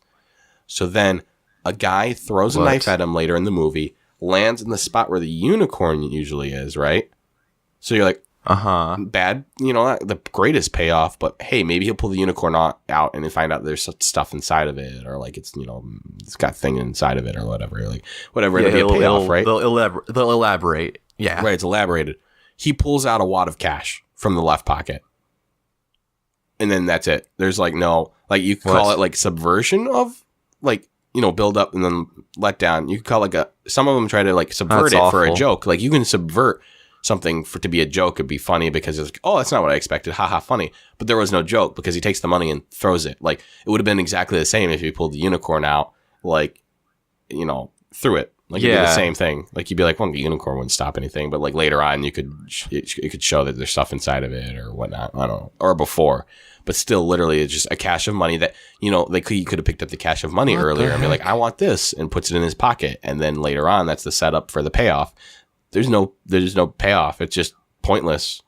[SPEAKER 2] So then a guy throws a knife at him later in the movie, lands in the spot where the unicorn usually is, right? So you're like, bad, you know, not the greatest payoff, but hey, maybe he'll pull the unicorn out and then find out there's stuff inside of it, or like it's, you know, it's got thing inside of it or whatever. Like whatever, it'll be a payoff, right?
[SPEAKER 1] They'll elaborate. Yeah.
[SPEAKER 2] Right, it's elaborated. He pulls out a wad of cash from the left pocket. And then that's it. There's like no, like you could call it like subversion of like, you know, build up and then let down. You could call it like some of them try to like subvert it for a joke. Like you can subvert something to be a joke. It'd be funny because it's like, oh, that's not what I expected. Haha, funny. But there was no joke because he takes the money and throws it. Like it would have been exactly the same if he pulled the unicorn out, like, you know, threw it. Like it'd be the same thing. Like you'd be like, well, the unicorn wouldn't stop anything. But like later on, it could show that there's stuff inside of it or whatnot. I don't know. Or before. But still, literally, it's just a cache of money that, you know, he could have picked up the cache of money earlier and be like, I want this, and puts it in his pocket. And then later on, that's the setup for the payoff. There's no payoff. It's just pointless.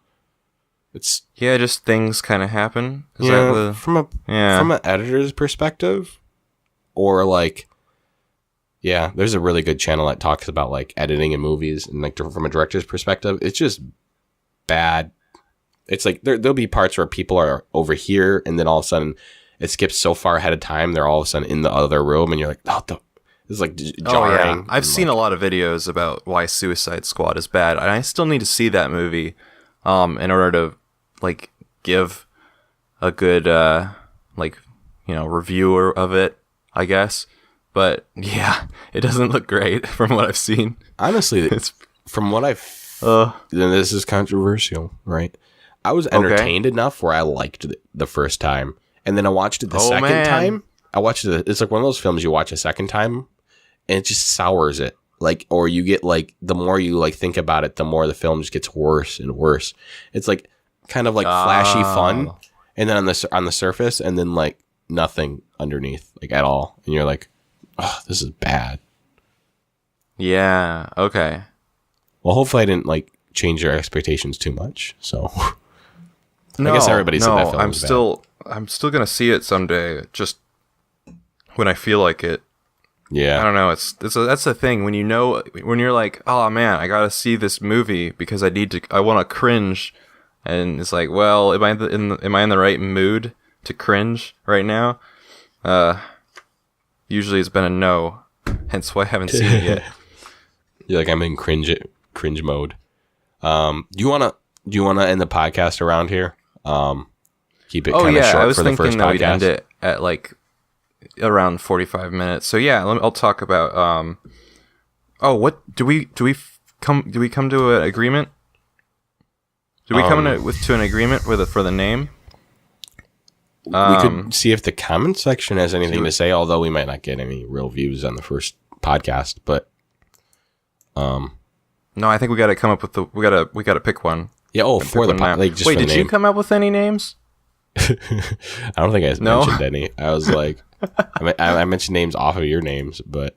[SPEAKER 1] just things kind of happen. Is
[SPEAKER 2] yeah,
[SPEAKER 1] that
[SPEAKER 2] from an editor's perspective, or like, yeah, there's a really good channel that talks about like editing in movies, and like from a director's perspective, it's just bad. It's like there'll be parts where people are over here, and then all of a sudden it skips so far ahead of time, they're all of a sudden in the other room, and you're like, it's like jarring.
[SPEAKER 1] Oh, yeah. I've seen a lot of videos about why Suicide Squad is bad, and I still need to see that movie in order to like give a good reviewer of it, I guess. But yeah, it doesn't look great from what I've seen.
[SPEAKER 2] Honestly, from what then this is controversial, right? I was entertained enough where I liked it the first time, and then I watched it the second time. I watched it. It's like one of those films you watch a second time, and it just sours it. Like, or you get like the more you like think about it, the more the film just gets worse and worse. It's like kind of like flashy fun, and then on the surface, and then like nothing underneath, like at all, and you're like, oh, this is bad.
[SPEAKER 1] Yeah. Okay.
[SPEAKER 2] Well, hopefully I didn't like change your expectations too much. So I guess everybody said that film was bad.
[SPEAKER 1] I'm still gonna see it someday. Just when I feel like it.
[SPEAKER 2] Yeah.
[SPEAKER 1] I don't know. That's the thing when you're like, oh man, I gotta see this movie because I want to cringe, and it's like, well, am I in the right mood to cringe right now? Usually it's been a no, hence why I haven't seen it yet.
[SPEAKER 2] You're like, I'm in cringe mode. Do you wanna end the podcast around here? Keep it kind of short for the first podcast. I was thinking that we'd end it
[SPEAKER 1] at like around 45 minutes. So yeah, I'll talk about what do we come to an agreement? Do we come to an agreement for the name?
[SPEAKER 2] We could see if the comment section has anything to say, although we might not get any real views on the first podcast, but
[SPEAKER 1] no, I think we got to come up with we got to pick one.
[SPEAKER 2] Yeah, for the
[SPEAKER 1] like just wait, did you come up with any names?
[SPEAKER 2] I don't think I mentioned any. I was like, I mentioned names off of your names, but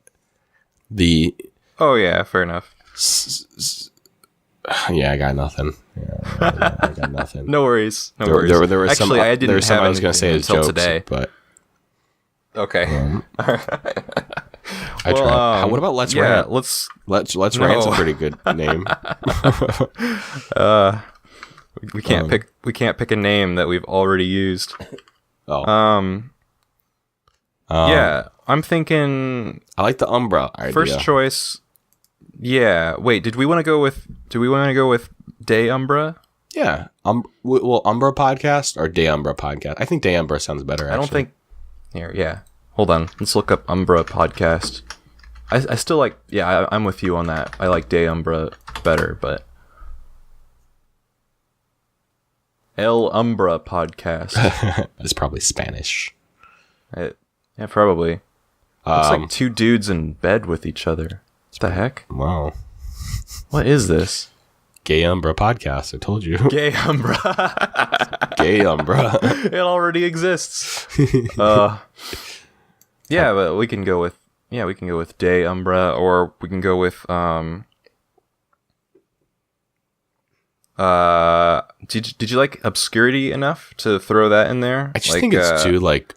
[SPEAKER 1] oh yeah, fair enough.
[SPEAKER 2] Yeah, I got nothing. I got nothing.
[SPEAKER 1] No worries. There was
[SPEAKER 2] actually
[SPEAKER 1] I didn't
[SPEAKER 2] there was
[SPEAKER 1] have
[SPEAKER 2] something I was going to say as jokes
[SPEAKER 1] today,
[SPEAKER 2] but
[SPEAKER 1] okay.
[SPEAKER 2] I tried. What about Let's Rant?
[SPEAKER 1] Let's
[SPEAKER 2] Rant's a pretty good name.
[SPEAKER 1] We can't pick a name that we've already used.
[SPEAKER 2] Oh.
[SPEAKER 1] Yeah, I'm thinking
[SPEAKER 2] I like the Umbra idea.
[SPEAKER 1] First choice. Yeah. Wait, do we want to go with DayUmbra?
[SPEAKER 2] Yeah. Well, Umbra Podcast or DayUmbra Podcast? I think DayUmbra sounds better, actually.
[SPEAKER 1] I don't think yeah. Hold on. Let's look up Umbra Podcast. I still like I'm with you on that. I like DayUmbra better, but El Umbra Podcast.
[SPEAKER 2] It's probably Spanish.
[SPEAKER 1] Yeah, probably. It's like two dudes in bed with each other. What the heck?
[SPEAKER 2] Wow.
[SPEAKER 1] What is this?
[SPEAKER 2] Gay Umbra Podcast. I told you.
[SPEAKER 1] Gay Umbra.
[SPEAKER 2] Gay Umbra.
[SPEAKER 1] It already exists. Yeah, but we can go with DayUmbra, or we can go with did you like Obscurity enough to throw that in there?
[SPEAKER 2] I just think it's too like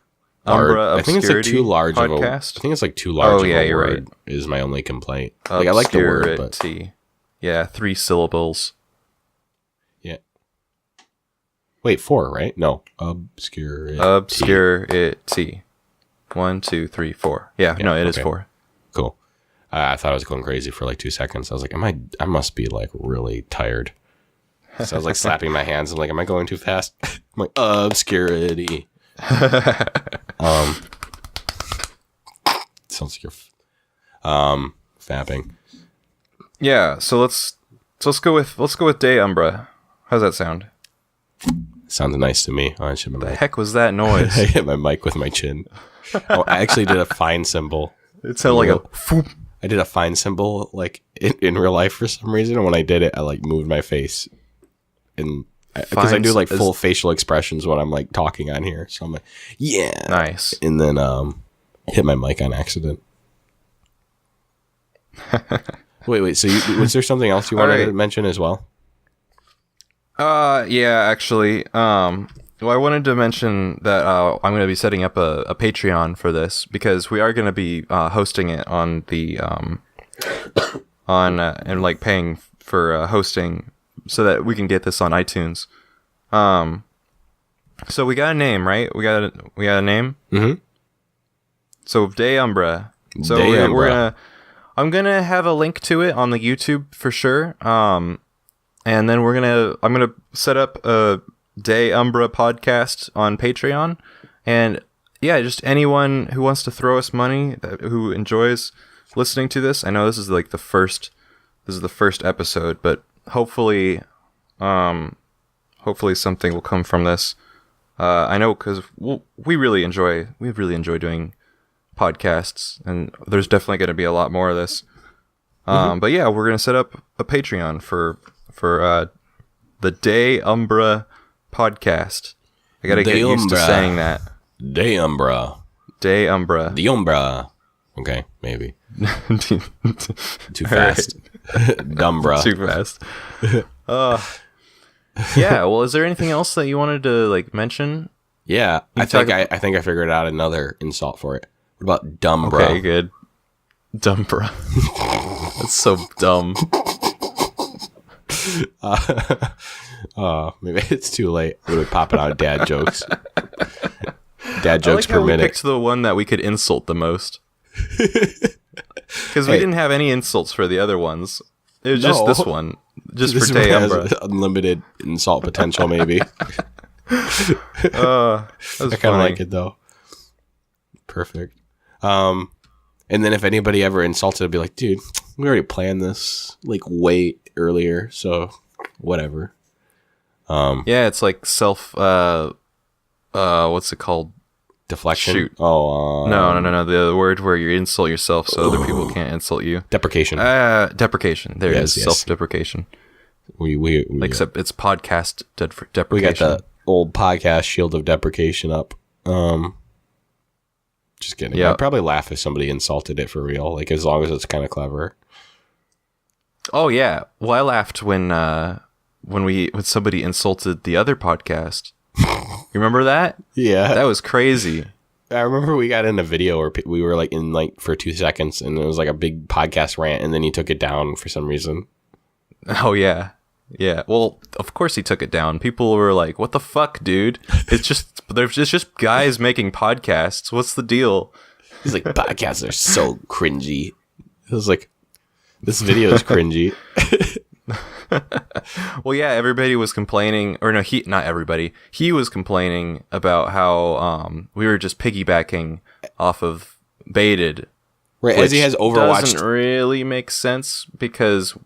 [SPEAKER 1] Umbra
[SPEAKER 2] I think it's like too large
[SPEAKER 1] podcast?
[SPEAKER 2] I think it's like too large of a
[SPEAKER 1] you're
[SPEAKER 2] word
[SPEAKER 1] right.
[SPEAKER 2] Is my only complaint. Like I like the word, but
[SPEAKER 1] yeah, 3 syllables.
[SPEAKER 2] Yeah. Wait, 4, right? No. Obscurity.
[SPEAKER 1] 1, 2, 3, 4. Yeah, no, it is 4.
[SPEAKER 2] Cool. I thought I was going crazy for like 2 seconds. I was like, I must be like really tired. So I was like slapping my hands. I'm like, am I going too fast? I'm like, obscurity. Sounds like you're fapping.
[SPEAKER 1] Yeah, so let's go with DayUmbra. How's that sound?
[SPEAKER 2] Sounds nice to me. Oh, I should
[SPEAKER 1] the heck was that noise?
[SPEAKER 2] I hit my mic with my chin. Oh, I actually did a fine symbol.
[SPEAKER 1] It sounded like a.
[SPEAKER 2] I did a fine symbol like in real life for some reason, and when I did it, I like moved my face, and because I do like full facial expressions when I'm like talking on here, so I'm like, yeah,
[SPEAKER 1] nice,
[SPEAKER 2] and then hit my mic on accident. Wait. So was there something else you wanted to mention as well?
[SPEAKER 1] Yeah, actually. Well, I wanted to mention that I'm going to be setting up a Patreon for this because we are going to be hosting it on the and like paying for hosting so that we can get this on iTunes. So we got a name, right? We got a name.
[SPEAKER 2] Mm-hmm.
[SPEAKER 1] So DayUmbra. So
[SPEAKER 2] DayUmbra.
[SPEAKER 1] I'm gonna have a link to it on the YouTube for sure. And then I'm gonna set up a DayUmbraPodcast on Patreon, and yeah, just anyone who wants to throw us money, who enjoys listening to this. I know this is the first episode, but hopefully something will come from this. I know because we really enjoy doing podcasts, and there's definitely going to be a lot more of this. But yeah, we're going to set up a Patreon for the DayUmbra podcast. I got to get used to saying that.
[SPEAKER 2] DayUmbra. The Umbra. Okay, maybe. Too fast. Dumbra.
[SPEAKER 1] Too fast. Yeah, well, is there anything else that you wanted to mention?
[SPEAKER 2] Yeah, I think I figured out another insult for it. What about dumbra?
[SPEAKER 1] Okay, good. Dumbra. That's so dumb.
[SPEAKER 2] Maybe it's too late. We're popping out dad jokes. Dad jokes per minute.
[SPEAKER 1] We picked the one that we could insult the most. Because we didn't have any insults for the other ones. It was just this one. Just for DayUmbra.
[SPEAKER 2] Unlimited insult potential, maybe. I kind of like it, though. Perfect. And then if anybody ever insulted, I'd be like, dude, we already planned this way earlier, so whatever.
[SPEAKER 1] Yeah, it's like self, what's it called?
[SPEAKER 2] Deflection?
[SPEAKER 1] Shoot.
[SPEAKER 2] Oh,
[SPEAKER 1] No. The word where you insult yourself so other people can't insult you.
[SPEAKER 2] Deprecation.
[SPEAKER 1] Deprecation. There it is. Yes. Self-deprecation.
[SPEAKER 2] We
[SPEAKER 1] except it's podcast deprecation.
[SPEAKER 2] We got the old podcast shield of deprecation up. Just kidding. Yeah. I'd probably laugh if somebody insulted it for real, as long as it's kind of clever.
[SPEAKER 1] Oh yeah. Well, I laughed when somebody insulted the other podcast. You remember that?
[SPEAKER 2] Yeah.
[SPEAKER 1] That was crazy.
[SPEAKER 2] I remember we got in a video where we were in for 2 seconds, and it was a big podcast rant, and then he took it down for some reason.
[SPEAKER 1] Oh yeah. Yeah. Well, of course he took it down. People were like, "What the fuck, dude? It's just guys making podcasts. What's the deal?"
[SPEAKER 2] He's like, "Podcasts are so cringy." I was like, "This video is cringy."
[SPEAKER 1] Well, yeah, everybody was complaining, or no, not everybody. He was complaining about how we were just piggybacking off of Baited.
[SPEAKER 2] Right, as he has Overwatch.
[SPEAKER 1] Doesn't really make sense because,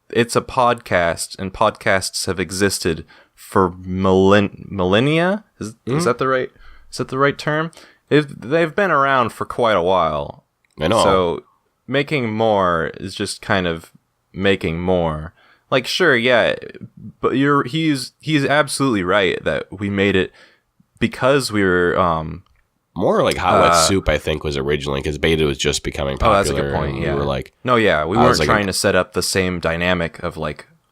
[SPEAKER 1] it's a podcast, and podcasts have existed for millennia. Is that the right term? They've been around for quite a while.
[SPEAKER 2] I know.
[SPEAKER 1] So making more is just kind of making more. Sure, yeah, but he's absolutely right that we made it because we were
[SPEAKER 2] more Hot Wet Soup, I think, was originally because Beta was just becoming popular.
[SPEAKER 1] Oh, that's a good point. Yeah,
[SPEAKER 2] we were
[SPEAKER 1] we weren't trying to set up the same dynamic of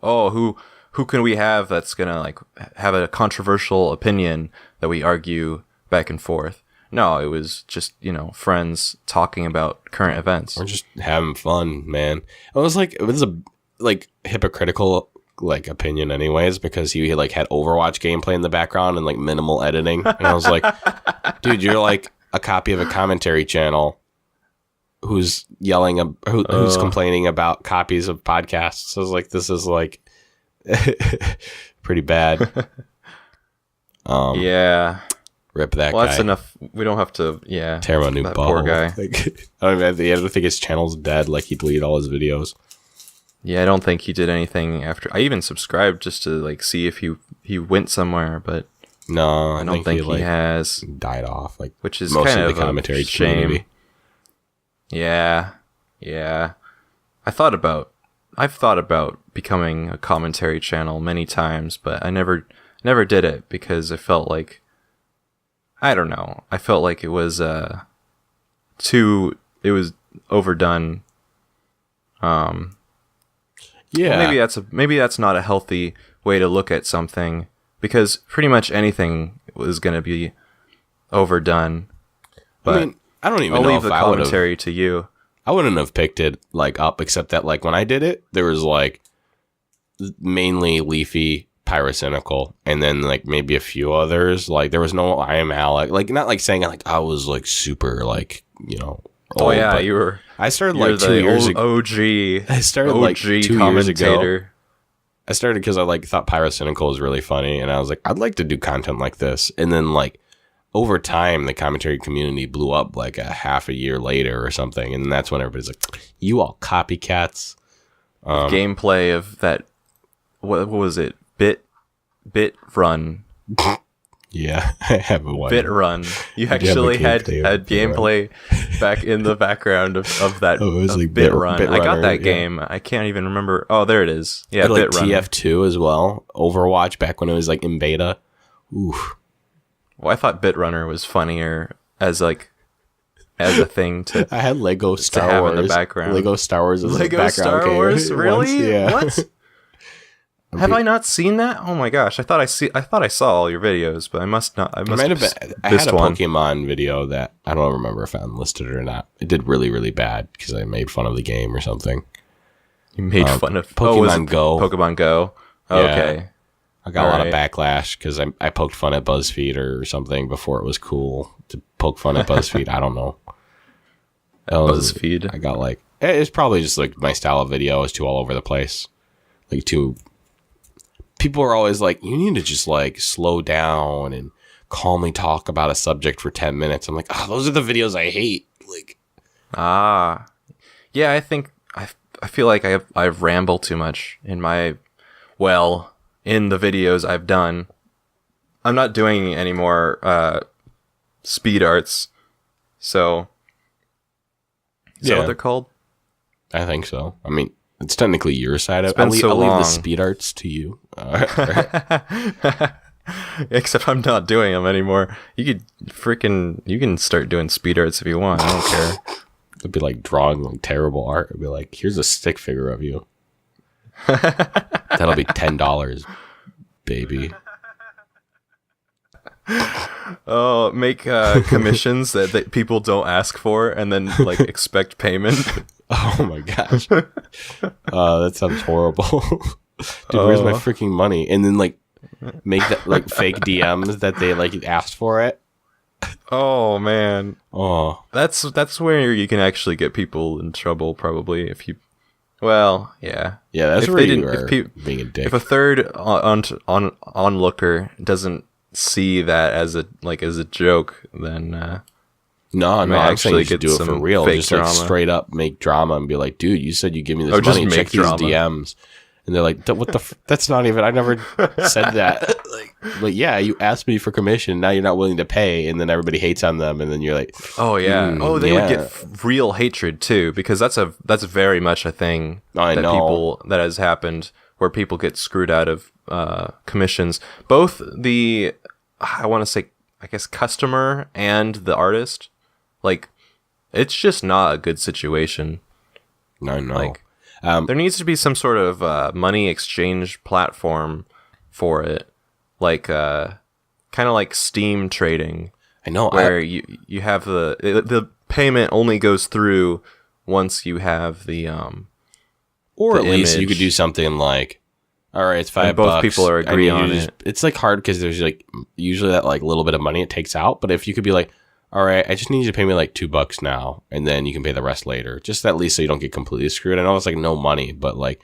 [SPEAKER 1] who can we have that's gonna have a controversial opinion that we argue back and forth. No, it was just friends talking about current events.
[SPEAKER 2] We're just having fun, man. It was a hypocritical opinion anyways, because he had Overwatch gameplay in the background and minimal editing, and I was like, dude, you're a copy of a commentary channel who's yelling who's complaining about copies of podcasts. I was like, this is pretty bad.
[SPEAKER 1] Yeah,
[SPEAKER 2] rip that guy.
[SPEAKER 1] Well, that's enough. We don't have to
[SPEAKER 2] tear him a new ball.
[SPEAKER 1] Poor guy.
[SPEAKER 2] I don't think his channel's dead, he deleted all his videos.
[SPEAKER 1] Yeah, I don't think he did anything after. I even subscribed just to see if he went somewhere, but
[SPEAKER 2] no,
[SPEAKER 1] I don't think he has
[SPEAKER 2] died off.
[SPEAKER 1] Which is
[SPEAKER 2] most
[SPEAKER 1] kind
[SPEAKER 2] of
[SPEAKER 1] of
[SPEAKER 2] the commentary
[SPEAKER 1] a shame.
[SPEAKER 2] Community.
[SPEAKER 1] Yeah. I've thought about becoming a commentary channel many times, but I never did it because I felt I don't know. I felt it was it was overdone.
[SPEAKER 2] Yeah.
[SPEAKER 1] Well, maybe that's not a healthy way to look at something, because pretty much anything was going to be overdone. But
[SPEAKER 2] I mean, I don't even
[SPEAKER 1] I'll
[SPEAKER 2] know
[SPEAKER 1] leave
[SPEAKER 2] if
[SPEAKER 1] the
[SPEAKER 2] I would have.
[SPEAKER 1] commentary to you.
[SPEAKER 2] I wouldn't have picked it like up, except that like when I did it, there was like mainly Leafy, Pyrocynical, and then like maybe a few others. Like there was no I Am Alec. Like not like saying like I was like super like old,
[SPEAKER 1] Oh yeah,
[SPEAKER 2] but
[SPEAKER 1] you were.
[SPEAKER 2] I started
[SPEAKER 1] You're
[SPEAKER 2] like 2 years ago.
[SPEAKER 1] OG.
[SPEAKER 2] I started like 2 years
[SPEAKER 1] commentator.
[SPEAKER 2] ago. I started because I like thought Pyrocynical was really funny, and I was like, I'd like to do content like this. And then like over time, the commentary community blew up like a half a year later or something, and that's when everybody's like, "You all copycats."
[SPEAKER 1] Gameplay of that. What was it? Bit Run.
[SPEAKER 2] Yeah, I have a one.
[SPEAKER 1] Bit Run. You actually had gameplay back in the background of that.
[SPEAKER 2] Oh, it was like
[SPEAKER 1] Bit Run.
[SPEAKER 2] Bit
[SPEAKER 1] I got
[SPEAKER 2] Runner,
[SPEAKER 1] that game. I can't even remember. Oh, there it is. Yeah,
[SPEAKER 2] like
[SPEAKER 1] Bit Run.
[SPEAKER 2] TF2 as well. Overwatch back when it was like in beta. Oof.
[SPEAKER 1] Well, I thought Bit Runner was funnier as a thing to.
[SPEAKER 2] I had Lego Star
[SPEAKER 1] have
[SPEAKER 2] Wars
[SPEAKER 1] in the background.
[SPEAKER 2] Lego Star Wars as
[SPEAKER 1] Lego
[SPEAKER 2] a background
[SPEAKER 1] Star Wars,
[SPEAKER 2] game.
[SPEAKER 1] really?
[SPEAKER 2] Once, yeah.
[SPEAKER 1] What? Have I not seen that? Oh my gosh! I thought I saw all your videos, but I must not. I
[SPEAKER 2] had a Pokemon video that I don't remember if I unlisted it or not. It did really, really bad because I made fun of the game or something.
[SPEAKER 1] You made fun of
[SPEAKER 2] Pokemon Go.
[SPEAKER 1] Pokemon Go. Okay.
[SPEAKER 2] Yeah. I got a lot of backlash because I poked fun at BuzzFeed or something before it was cool to poke fun at BuzzFeed. I don't know.
[SPEAKER 1] BuzzFeed.
[SPEAKER 2] I got like it's probably just like my style of video is too all over the place. Like too. People are always like, you need to just like slow down and calmly talk about a subject for 10 minutes. I'm like, those are the videos I hate. Like,
[SPEAKER 1] yeah, I think I feel like I've rambled too much in the videos I've done. I'm not doing any more speed arts. So is that what they're called?
[SPEAKER 2] I think so. I mean, it's technically your side.
[SPEAKER 1] I'll leave the
[SPEAKER 2] speed arts to you.
[SPEAKER 1] Except I'm not doing them anymore. You can start doing speed arts if you want. I don't care.
[SPEAKER 2] It'd be like drawing like terrible art. It'd be like, here's a stick figure of you. That'll be $10, baby.
[SPEAKER 1] Oh, make commissions that people don't ask for and then like expect payment.
[SPEAKER 2] Oh my gosh. That sounds horrible. Dude, where's my freaking money? And then like make that like fake DMs that they like asked for it.
[SPEAKER 1] Oh man.
[SPEAKER 2] Oh.
[SPEAKER 1] That's where you can actually get people in trouble probably if you yeah.
[SPEAKER 2] Yeah, that's
[SPEAKER 1] if
[SPEAKER 2] where
[SPEAKER 1] they
[SPEAKER 2] you
[SPEAKER 1] didn't,
[SPEAKER 2] are being a dick.
[SPEAKER 1] If a third onlooker doesn't see that as a joke, then
[SPEAKER 2] No, I'm saying you should do it for real. Just
[SPEAKER 1] drama.
[SPEAKER 2] like straight up make drama and be like, dude, you said you give me this money. Check these DMs. And they're like, what the? That's not even. I never said that. Like, yeah, you asked me for commission. Now you're not willing to pay, and then everybody hates on them, and then you're like,
[SPEAKER 1] oh yeah, they would get real hatred too, because that's very much a thing that has happened where people get screwed out of commissions. Both I want to say, I guess, customer and the artist. Like, it's just not a good situation.
[SPEAKER 2] No.
[SPEAKER 1] Like, there needs to be some sort of money exchange platform for it, like kind of like Steam trading.
[SPEAKER 2] I know,
[SPEAKER 1] where you have the payment only goes through once you have the
[SPEAKER 2] or
[SPEAKER 1] the
[SPEAKER 2] at least
[SPEAKER 1] image.
[SPEAKER 2] you could do something like, all right, it's $5.
[SPEAKER 1] And both people are agree on it.
[SPEAKER 2] It's like hard because there's like usually that like little bit of money it takes out, but if you could be like, all right, I just need you to pay me like $2 now, and then you can pay the rest later. Just at least so you don't get completely screwed. I know it's like no money, but like,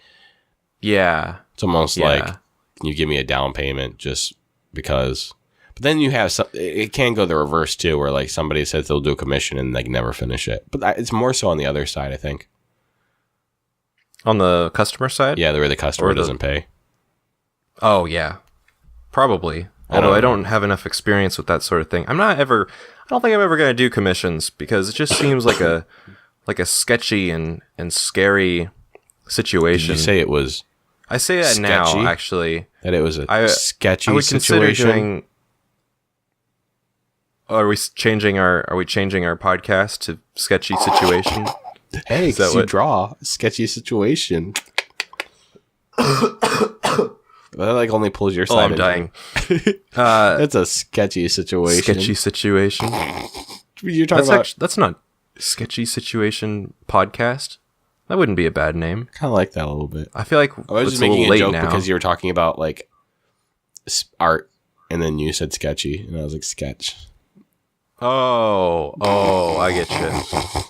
[SPEAKER 1] yeah,
[SPEAKER 2] it's almost like, can you give me a down payment just because? But then you have it can go the reverse too, where like somebody says they'll do a commission and like never finish it. But it's more so on the other side, I think.
[SPEAKER 1] On the customer side,
[SPEAKER 2] yeah, where the customer doesn't pay.
[SPEAKER 1] Oh yeah, probably. Although I don't have enough experience with that sort of thing. I don't think I'm ever going to do commissions because it just seems like a sketchy and scary situation.
[SPEAKER 2] Did you say it was?
[SPEAKER 1] I say that sketchy? Now, actually.
[SPEAKER 2] That it was a sketchy
[SPEAKER 1] I would
[SPEAKER 2] situation.
[SPEAKER 1] Are we changing our podcast to sketchy situation?
[SPEAKER 2] Hey, because you draw sketchy situation. That like only pulls your
[SPEAKER 1] Oh,
[SPEAKER 2] side.
[SPEAKER 1] I'm dying.
[SPEAKER 2] That's a sketchy situation.
[SPEAKER 1] Sketchy situation.
[SPEAKER 2] You're talking about.
[SPEAKER 1] That's not sketchy situation podcast. That wouldn't be a bad name.
[SPEAKER 2] Kind of like that a little bit.
[SPEAKER 1] I feel like
[SPEAKER 2] I was
[SPEAKER 1] it's
[SPEAKER 2] just making a
[SPEAKER 1] little
[SPEAKER 2] joke
[SPEAKER 1] late now.
[SPEAKER 2] because you were talking about like art, and then you said sketchy, and I was like sketch.
[SPEAKER 1] Oh, I get you.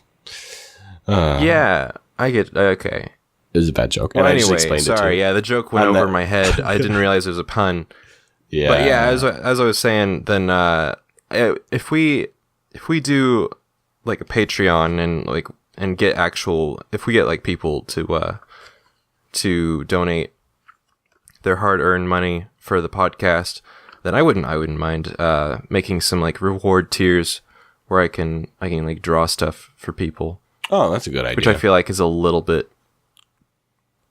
[SPEAKER 1] Yeah, I get. Okay.
[SPEAKER 2] It was a bad joke.
[SPEAKER 1] Well,
[SPEAKER 2] And I just
[SPEAKER 1] anyway,
[SPEAKER 2] explained it to
[SPEAKER 1] sorry.
[SPEAKER 2] you.
[SPEAKER 1] Yeah, the joke went
[SPEAKER 2] On
[SPEAKER 1] over
[SPEAKER 2] that-
[SPEAKER 1] my head. I didn't realize it was a pun.
[SPEAKER 2] Yeah.
[SPEAKER 1] But yeah, as I was saying, then if we do like a Patreon and get if we get like people to donate their hard-earned money for the podcast, then I wouldn't mind making some like reward tiers where I can like draw stuff for people,
[SPEAKER 2] Oh, that's a good idea.
[SPEAKER 1] which I feel like is a little bit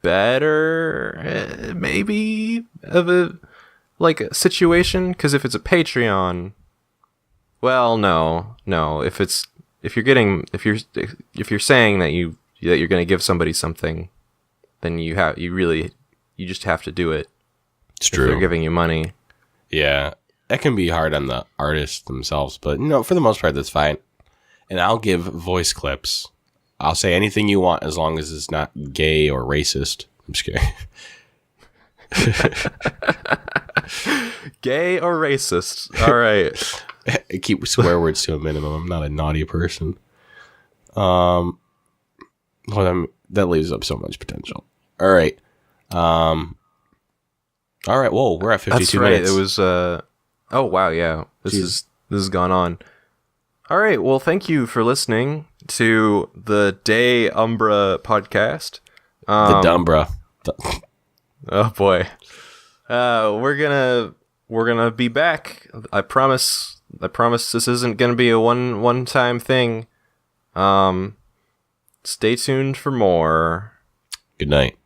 [SPEAKER 1] better maybe of a like a situation, because if it's a Patreon, well, no, if you're saying that you're going to give somebody something, then you just have to do it.
[SPEAKER 2] It's
[SPEAKER 1] If they're
[SPEAKER 2] true.
[SPEAKER 1] giving you money.
[SPEAKER 2] Yeah. That can be hard on the artists themselves, but for the most part, that's fine. And I'll give voice clips. I'll say anything you want as long as it's not gay or racist. I'm just kidding.
[SPEAKER 1] Gay or racist? All right.
[SPEAKER 2] I keep swear words to a minimum. I'm not a naughty person. Well, that leaves up so much potential. All right. All right. Whoa, we're at 52
[SPEAKER 1] That's right.
[SPEAKER 2] minutes.
[SPEAKER 1] It was. Oh wow, yeah. This has gone on. All right. Well, thank you for listening to the DayUmbraPodcast.
[SPEAKER 2] the Dumbra.
[SPEAKER 1] Oh boy. We're gonna be back. I promise this isn't gonna be a one time thing. Stay tuned for more.
[SPEAKER 2] Good night.